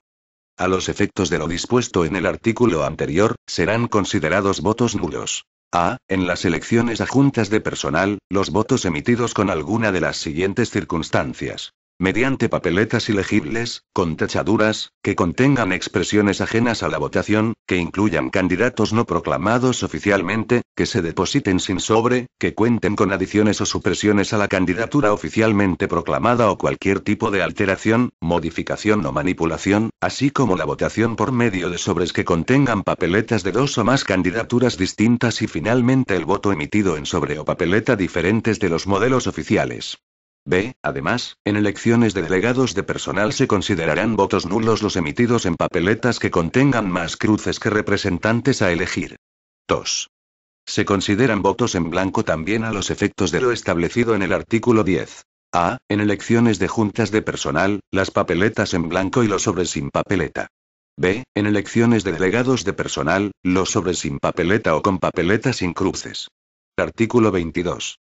A los efectos de lo dispuesto en el artículo anterior, serán considerados votos nulos. A. En las elecciones a juntas de personal, los votos emitidos con alguna de las siguientes circunstancias. Mediante papeletas ilegibles, con tachaduras, que contengan expresiones ajenas a la votación, que incluyan candidatos no proclamados oficialmente, que se depositen sin sobre, que cuenten con adiciones o supresiones a la candidatura oficialmente proclamada o cualquier tipo de alteración, modificación o manipulación, así como la votación por medio de sobres que contengan papeletas de dos o más candidaturas distintas y finalmente el voto emitido en sobre o papeleta diferentes de los modelos oficiales. B. Además, en elecciones de delegados de personal se considerarán votos nulos los emitidos en papeletas que contengan más cruces que representantes a elegir. 2. Se consideran votos en blanco también a los efectos de lo establecido en el artículo 10. A. En elecciones de juntas de personal, las papeletas en blanco y los sobres sin papeleta. B. En elecciones de delegados de personal, los sobres sin papeleta o con papeleta sin cruces. Artículo 22.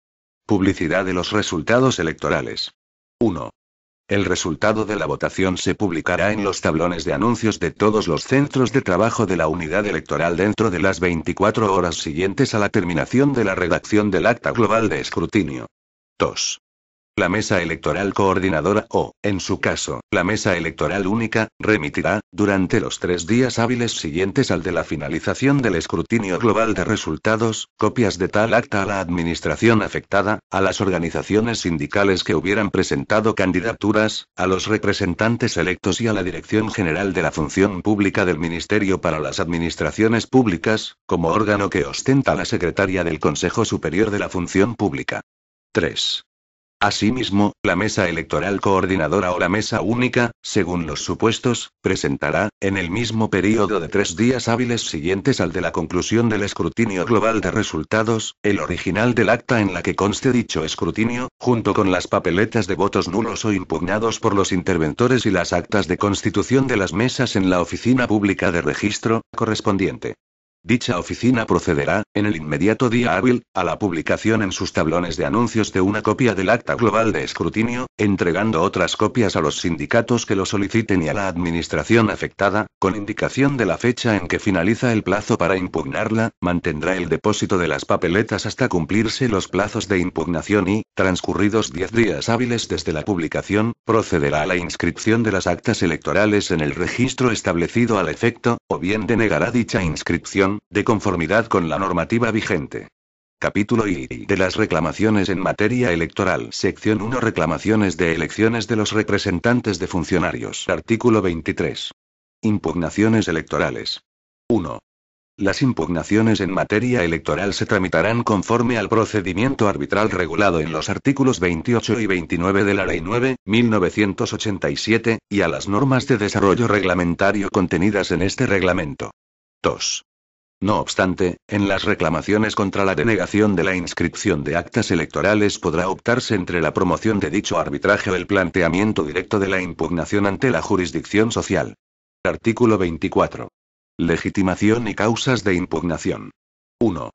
Publicidad de los resultados electorales. 1. El resultado de la votación se publicará en los tablones de anuncios de todos los centros de trabajo de la unidad electoral dentro de las 24 horas siguientes a la terminación de la redacción del acta global de escrutinio. 2. La mesa electoral coordinadora o, en su caso, la mesa electoral única, remitirá, durante los 3 días hábiles siguientes al de la finalización del escrutinio global de resultados, copias de tal acta a la administración afectada, a las organizaciones sindicales que hubieran presentado candidaturas, a los representantes electos y a la Dirección General de la Función Pública del Ministerio para las Administraciones Públicas, como órgano que ostenta la secretaria del Consejo Superior de la Función Pública. 3. Asimismo, la mesa electoral coordinadora o la mesa única, según los supuestos, presentará, en el mismo período de 3 días hábiles siguientes al de la conclusión del escrutinio global de resultados, el original del acta en la que conste dicho escrutinio, junto con las papeletas de votos nulos o impugnados por los interventores y las actas de constitución de las mesas en la oficina pública de registro, correspondiente. Dicha oficina procederá, en el inmediato día hábil, a la publicación en sus tablones de anuncios de una copia del acta global de escrutinio, entregando otras copias a los sindicatos que lo soliciten y a la administración afectada, con indicación de la fecha en que finaliza el plazo para impugnarla, mantendrá el depósito de las papeletas hasta cumplirse los plazos de impugnación y, transcurridos 10 días hábiles desde la publicación, procederá a la inscripción de las actas electorales en el registro establecido al efecto, o bien denegará dicha inscripción, de conformidad con la normativa vigente. Capítulo I de las reclamaciones en materia electoral. Sección 1. Reclamaciones de elecciones de los representantes de funcionarios. Artículo 23. Impugnaciones electorales. 1. Las impugnaciones en materia electoral se tramitarán conforme al procedimiento arbitral regulado en los artículos 28 y 29 de la Ley 9.1987, y a las normas de desarrollo reglamentario contenidas en este reglamento. 2. No obstante, en las reclamaciones contra la denegación de la inscripción de actas electorales podrá optarse entre la promoción de dicho arbitraje o el planteamiento directo de la impugnación ante la jurisdicción social. Artículo 24. Legitimación y causas de impugnación. 1.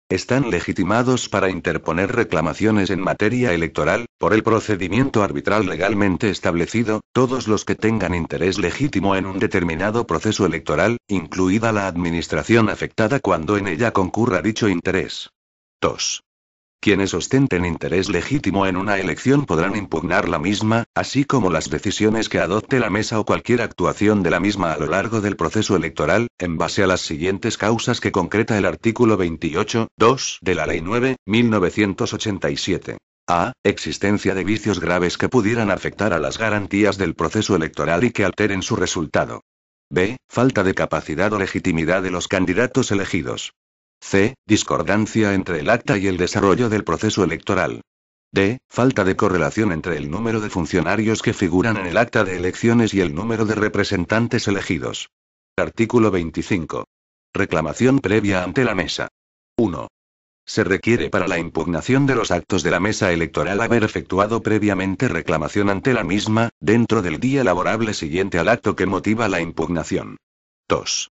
Están legitimados para interponer reclamaciones en materia electoral, por el procedimiento arbitral legalmente establecido, todos los que tengan interés legítimo en un determinado proceso electoral, incluida la administración afectada cuando en ella concurra dicho interés. 2. Quienes ostenten interés legítimo en una elección podrán impugnar la misma, así como las decisiones que adopte la mesa o cualquier actuación de la misma a lo largo del proceso electoral, en base a las siguientes causas que concreta el artículo 28.2 de la Ley 9.1987. A. Existencia de vicios graves que pudieran afectar a las garantías del proceso electoral y que alteren su resultado. B. Falta de capacidad o legitimidad de los candidatos elegidos. C. Discordancia entre el acta y el desarrollo del proceso electoral. D. Falta de correlación entre el número de funcionarios que figuran en el acta de elecciones y el número de representantes elegidos. Artículo 25. Reclamación previa ante la mesa. 1. Se requiere para la impugnación de los actos de la mesa electoral haber efectuado previamente reclamación ante la misma, dentro del día laborable siguiente al acto que motiva la impugnación. 2.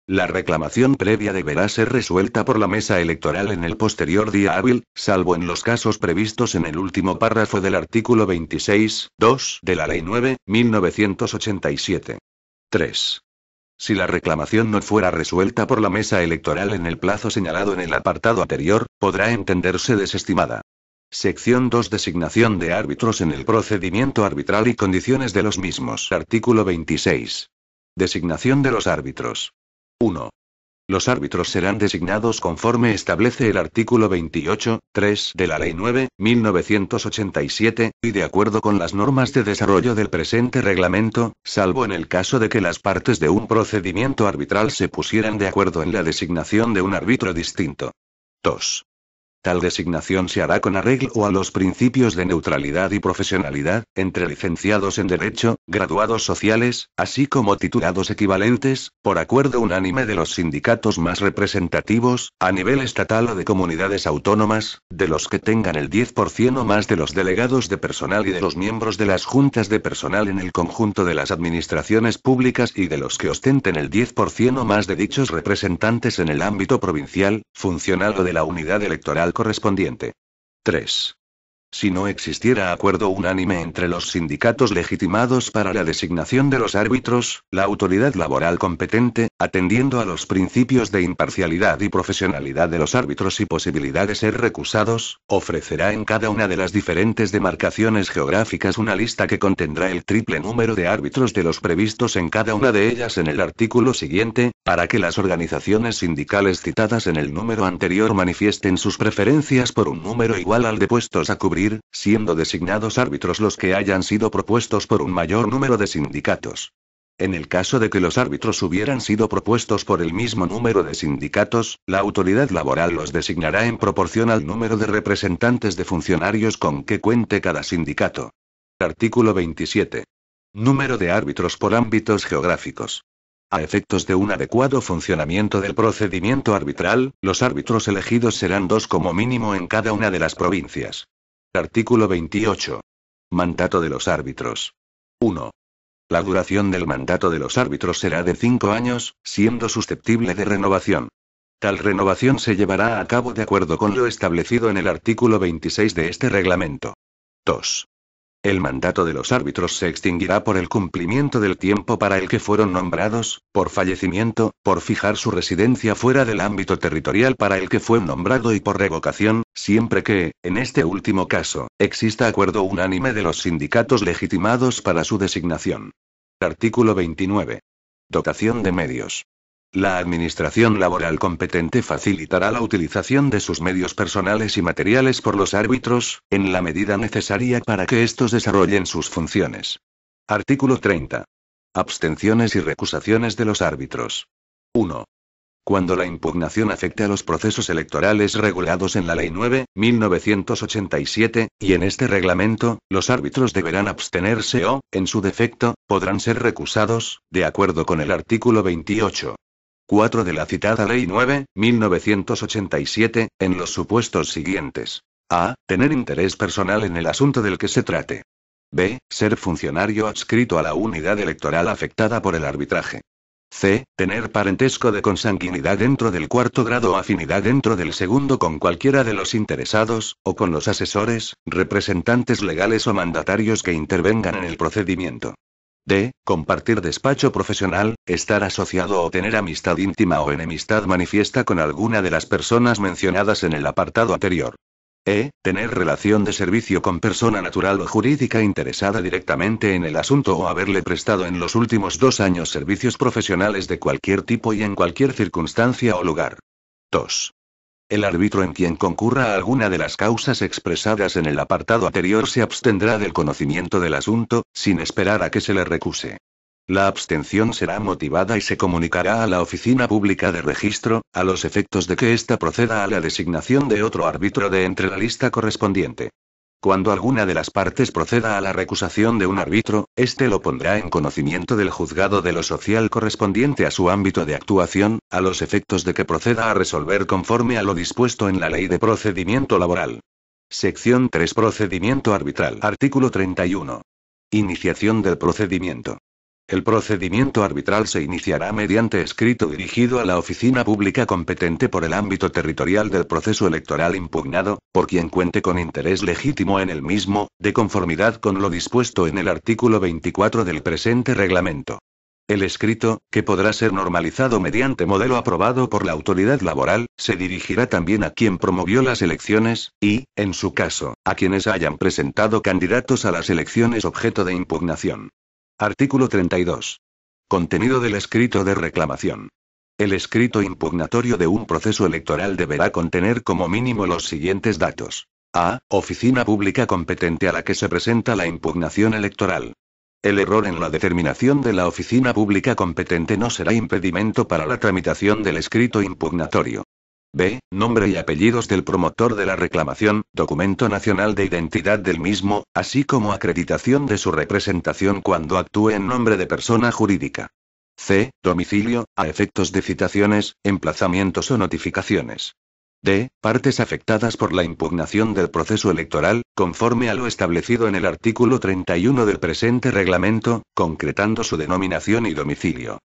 La reclamación previa deberá ser resuelta por la mesa electoral en el posterior día hábil, salvo en los casos previstos en el último párrafo del artículo 26.2 de la Ley 9.1987. 3. Si la reclamación no fuera resuelta por la mesa electoral en el plazo señalado en el apartado anterior, podrá entenderse desestimada. Sección 2. Designación de árbitros en el procedimiento arbitral y condiciones de los mismos. Artículo 26. Designación de los árbitros. 1. Los árbitros serán designados conforme establece el artículo 28.3 de la Ley 9.1987, y de acuerdo con las normas de desarrollo del presente reglamento, salvo en el caso de que las partes de un procedimiento arbitral se pusieran de acuerdo en la designación de un árbitro distinto. 2. Tal designación se hará con arreglo a los principios de neutralidad y profesionalidad, entre licenciados en Derecho, graduados sociales, así como titulados equivalentes, por acuerdo unánime de los sindicatos más representativos, a nivel estatal o de comunidades autónomas, de los que tengan el 10% o más de los delegados de personal y de los miembros de las juntas de personal en el conjunto de las administraciones públicas y de los que ostenten el 10% o más de dichos representantes en el ámbito provincial, funcional o de la unidad electoral correspondiente. 3. Si no existiera acuerdo unánime entre los sindicatos legitimados para la designación de los árbitros, la autoridad laboral competente, atendiendo a los principios de imparcialidad y profesionalidad de los árbitros y posibilidad de ser recusados, ofrecerá en cada una de las diferentes demarcaciones geográficas una lista que contendrá el triple número de árbitros de los previstos en cada una de ellas en el artículo siguiente, para que las organizaciones sindicales citadas en el número anterior manifiesten sus preferencias por un número igual al de puestos a cubrir, siendo designados árbitros los que hayan sido propuestos por un mayor número de sindicatos. En el caso de que los árbitros hubieran sido propuestos por el mismo número de sindicatos, la autoridad laboral los designará en proporción al número de representantes de funcionarios con que cuente cada sindicato. Artículo 27. Número de árbitros por ámbitos geográficos. A efectos de un adecuado funcionamiento del procedimiento arbitral, los árbitros elegidos serán 2 como mínimo en cada una de las provincias. Artículo 28. Mandato de los árbitros. 1. La duración del mandato de los árbitros será de 5 años, siendo susceptible de renovación. Tal renovación se llevará a cabo de acuerdo con lo establecido en el artículo 26 de este reglamento. 2. El mandato de los árbitros se extinguirá por el cumplimiento del tiempo para el que fueron nombrados, por fallecimiento, por fijar su residencia fuera del ámbito territorial para el que fue nombrado y por revocación, siempre que, en este último caso, exista acuerdo unánime de los sindicatos legitimados para su designación. Artículo 29. Dotación de medios. La administración laboral competente facilitará la utilización de sus medios personales y materiales por los árbitros, en la medida necesaria para que estos desarrollen sus funciones. Artículo 30. Abstenciones y recusaciones de los árbitros. 1. Cuando la impugnación afecte a los procesos electorales regulados en la Ley 9.1987, y en este reglamento, los árbitros deberán abstenerse o, en su defecto, podrán ser recusados, de acuerdo con el artículo 28. 4 de la citada Ley 9.1987, en los supuestos siguientes. A. Tener interés personal en el asunto del que se trate. B. Ser funcionario adscrito a la unidad electoral afectada por el arbitraje. C. Tener parentesco de consanguinidad dentro del cuarto grado o afinidad dentro del segundo con cualquiera de los interesados, o con los asesores, representantes legales o mandatarios que intervengan en el procedimiento. D. Compartir despacho profesional, estar asociado o tener amistad íntima o enemistad manifiesta con alguna de las personas mencionadas en el apartado anterior. E. Tener relación de servicio con persona natural o jurídica interesada directamente en el asunto o haberle prestado en los últimos 2 años servicios profesionales de cualquier tipo y en cualquier circunstancia o lugar. 2. El árbitro en quien concurra alguna de las causas expresadas en el apartado anterior se abstendrá del conocimiento del asunto, sin esperar a que se le recuse. La abstención será motivada y se comunicará a la Oficina Pública de Registro, a los efectos de que ésta proceda a la designación de otro árbitro de entre la lista correspondiente. Cuando alguna de las partes proceda a la recusación de un árbitro, éste lo pondrá en conocimiento del juzgado de lo social correspondiente a su ámbito de actuación, a los efectos de que proceda a resolver conforme a lo dispuesto en la Ley de Procedimiento Laboral. Sección 3. Procedimiento arbitral. Artículo 31. Iniciación del procedimiento. El procedimiento arbitral se iniciará mediante escrito dirigido a la oficina pública competente por el ámbito territorial del proceso electoral impugnado, por quien cuente con interés legítimo en el mismo, de conformidad con lo dispuesto en el artículo 24 del presente reglamento. El escrito, que podrá ser normalizado mediante modelo aprobado por la autoridad laboral, se dirigirá también a quien promovió las elecciones, y, en su caso, a quienes hayan presentado candidatos a las elecciones objeto de impugnación. Artículo 32. Contenido del escrito de reclamación. El escrito impugnatorio de un proceso electoral deberá contener como mínimo los siguientes datos. A. Oficina pública competente a la que se presenta la impugnación electoral. El error en la determinación de la oficina pública competente no será impedimento para la tramitación del escrito impugnatorio. B. Nombre y apellidos del promotor de la reclamación, documento nacional de identidad del mismo, así como acreditación de su representación cuando actúe en nombre de persona jurídica. C. Domicilio, a efectos de citaciones, emplazamientos o notificaciones. D. Partes afectadas por la impugnación del proceso electoral, conforme a lo establecido en el artículo 31 del presente reglamento, concretando su denominación y domicilio.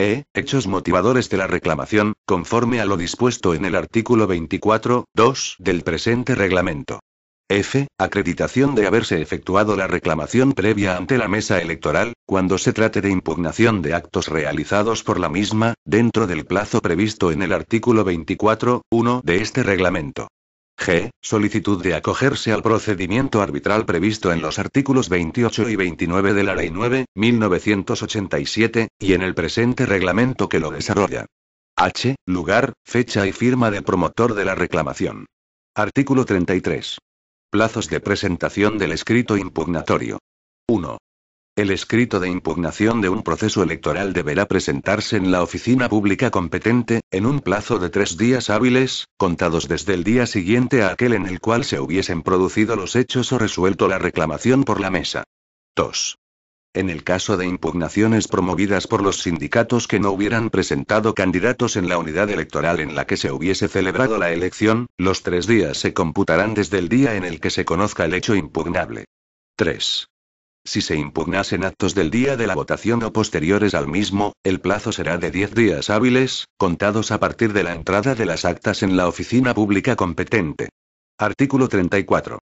E. Hechos motivadores de la reclamación, conforme a lo dispuesto en el artículo 24.2 del presente reglamento. F. Acreditación de haberse efectuado la reclamación previa ante la mesa electoral, cuando se trate de impugnación de actos realizados por la misma, dentro del plazo previsto en el artículo 24.1 de este reglamento. G. Solicitud de acogerse al procedimiento arbitral previsto en los artículos 28 y 29 de la Ley 9.1987, y en el presente reglamento que lo desarrolla. H. Lugar, fecha y firma del promotor de la reclamación. Artículo 33. Plazos de presentación del escrito impugnatorio. 1. El escrito de impugnación de un proceso electoral deberá presentarse en la oficina pública competente, en un plazo de 3 días hábiles, contados desde el día siguiente a aquel en el cual se hubiesen producido los hechos o resuelto la reclamación por la mesa. 2. En el caso de impugnaciones promovidas por los sindicatos que no hubieran presentado candidatos en la unidad electoral en la que se hubiese celebrado la elección, los 3 días se computarán desde el día en el que se conozca el hecho impugnable. 3. Si se impugnasen actos del día de la votación o posteriores al mismo, el plazo será de 10 días hábiles, contados a partir de la entrada de las actas en la oficina pública competente. Artículo 34.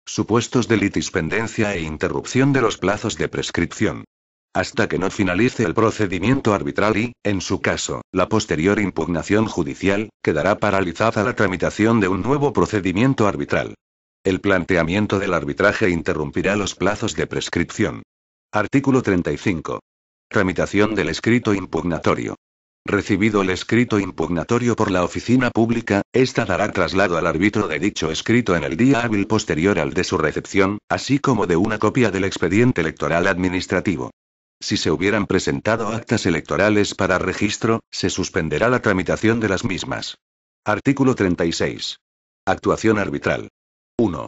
Supuestos de litispendencia e interrupción de los plazos de prescripción. Hasta que no finalice el procedimiento arbitral y, en su caso, la posterior impugnación judicial, quedará paralizada la tramitación de un nuevo procedimiento arbitral. El planteamiento del arbitraje interrumpirá los plazos de prescripción. Artículo 35. Tramitación del escrito impugnatorio. Recibido el escrito impugnatorio por la oficina pública, ésta dará traslado al árbitro de dicho escrito en el día hábil posterior al de su recepción, así como de una copia del expediente electoral administrativo. Si se hubieran presentado actas electorales para registro, se suspenderá la tramitación de las mismas. Artículo 36. Actuación arbitral. 1.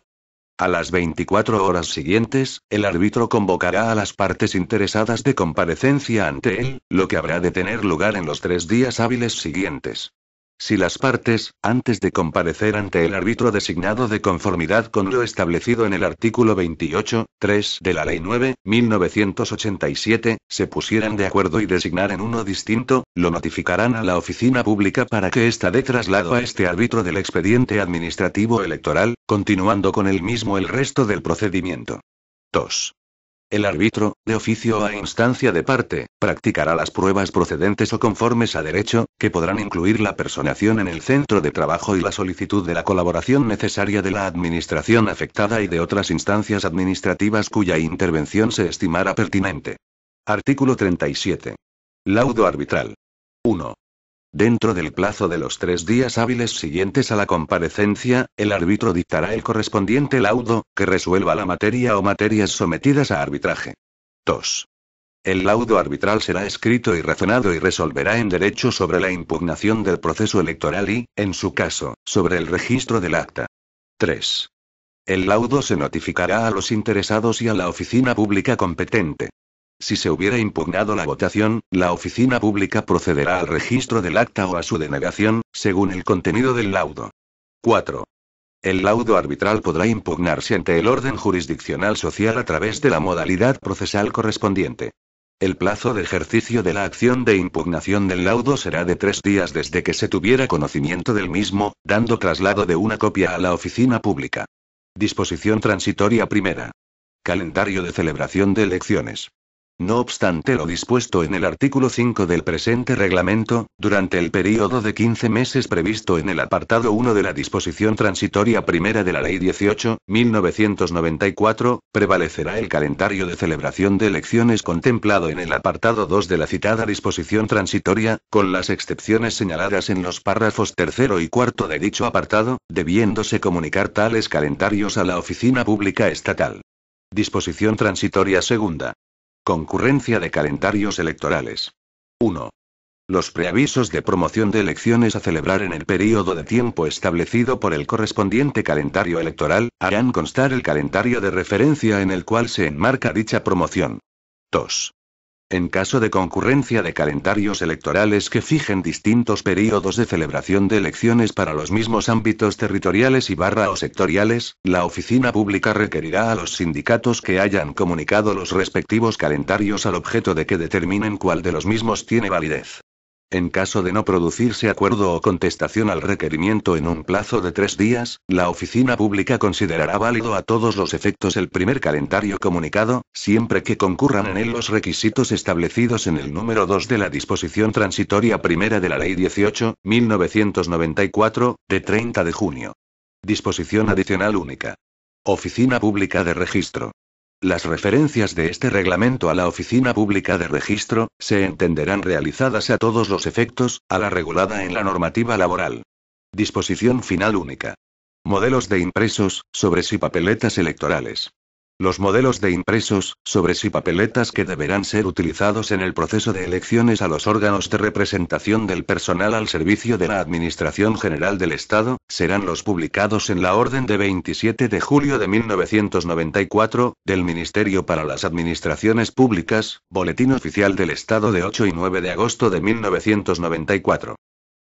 A las 24 horas siguientes, el árbitro convocará a las partes interesadas de comparecencia ante él, lo que habrá de tener lugar en los 3 días hábiles siguientes. Si las partes, antes de comparecer ante el árbitro designado de conformidad con lo establecido en el artículo 28.3 de la Ley 9.1987, se pusieran de acuerdo y designaran uno distinto, lo notificarán a la oficina pública para que ésta dé traslado a este árbitro del expediente administrativo electoral, continuando con el mismo el resto del procedimiento. 2. El árbitro, de oficio o a instancia de parte, practicará las pruebas procedentes o conformes a derecho, que podrán incluir la personación en el centro de trabajo y la solicitud de la colaboración necesaria de la administración afectada y de otras instancias administrativas cuya intervención se estimara pertinente. Artículo 37. Laudo arbitral. 1. Dentro del plazo de los 3 días hábiles siguientes a la comparecencia, el árbitro dictará el correspondiente laudo, que resuelva la materia o materias sometidas a arbitraje. 2. El laudo arbitral será escrito y razonado y resolverá en derecho sobre la impugnación del proceso electoral y, en su caso, sobre el registro del acta. 3. El laudo se notificará a los interesados y a la oficina pública competente. Si se hubiera impugnado la votación, la oficina pública procederá al registro del acta o a su denegación, según el contenido del laudo. 4. El laudo arbitral podrá impugnarse ante el orden jurisdiccional social a través de la modalidad procesal correspondiente. El plazo de ejercicio de la acción de impugnación del laudo será de 3 días desde que se tuviera conocimiento del mismo, dando traslado de una copia a la oficina pública. Disposición transitoria primera. Calendario de celebración de elecciones. No obstante lo dispuesto en el artículo 5 del presente reglamento, durante el período de 15 meses previsto en el apartado 1 de la disposición transitoria primera de la Ley 18.1994, prevalecerá el calendario de celebración de elecciones contemplado en el apartado 2 de la citada disposición transitoria, con las excepciones señaladas en los párrafos 3 y 4 de dicho apartado, debiéndose comunicar tales calendarios a la oficina pública estatal. Disposición transitoria segunda. Concurrencia de calendarios electorales. 1. Los preavisos de promoción de elecciones a celebrar en el período de tiempo establecido por el correspondiente calendario electoral, harán constar el calendario de referencia en el cual se enmarca dicha promoción. 2. En caso de concurrencia de calendarios electorales que fijen distintos períodos de celebración de elecciones para los mismos ámbitos territoriales y o sectoriales, la oficina pública requerirá a los sindicatos que hayan comunicado los respectivos calendarios al objeto de que determinen cuál de los mismos tiene validez. En caso de no producirse acuerdo o contestación al requerimiento en un plazo de 3 días, la oficina pública considerará válido a todos los efectos el primer calendario comunicado, siempre que concurran en él los requisitos establecidos en el número 2 de la disposición transitoria primera de la Ley 18.1994, de 30 de junio. Disposición adicional única. Oficina Pública de Registro. Las referencias de este reglamento a la Oficina Pública de Registro, se entenderán realizadas a todos los efectos, a la regulada en la normativa laboral. Disposición final única. Modelos de impresos, sobres y papeletas electorales. Los modelos de impresos, sobres y papeletas que deberán ser utilizados en el proceso de elecciones a los órganos de representación del personal al servicio de la Administración General del Estado, serán los publicados en la Orden de 27 de julio de 1994, del Ministerio para las Administraciones Públicas, Boletín Oficial del Estado de 8 y 9 de agosto de 1994.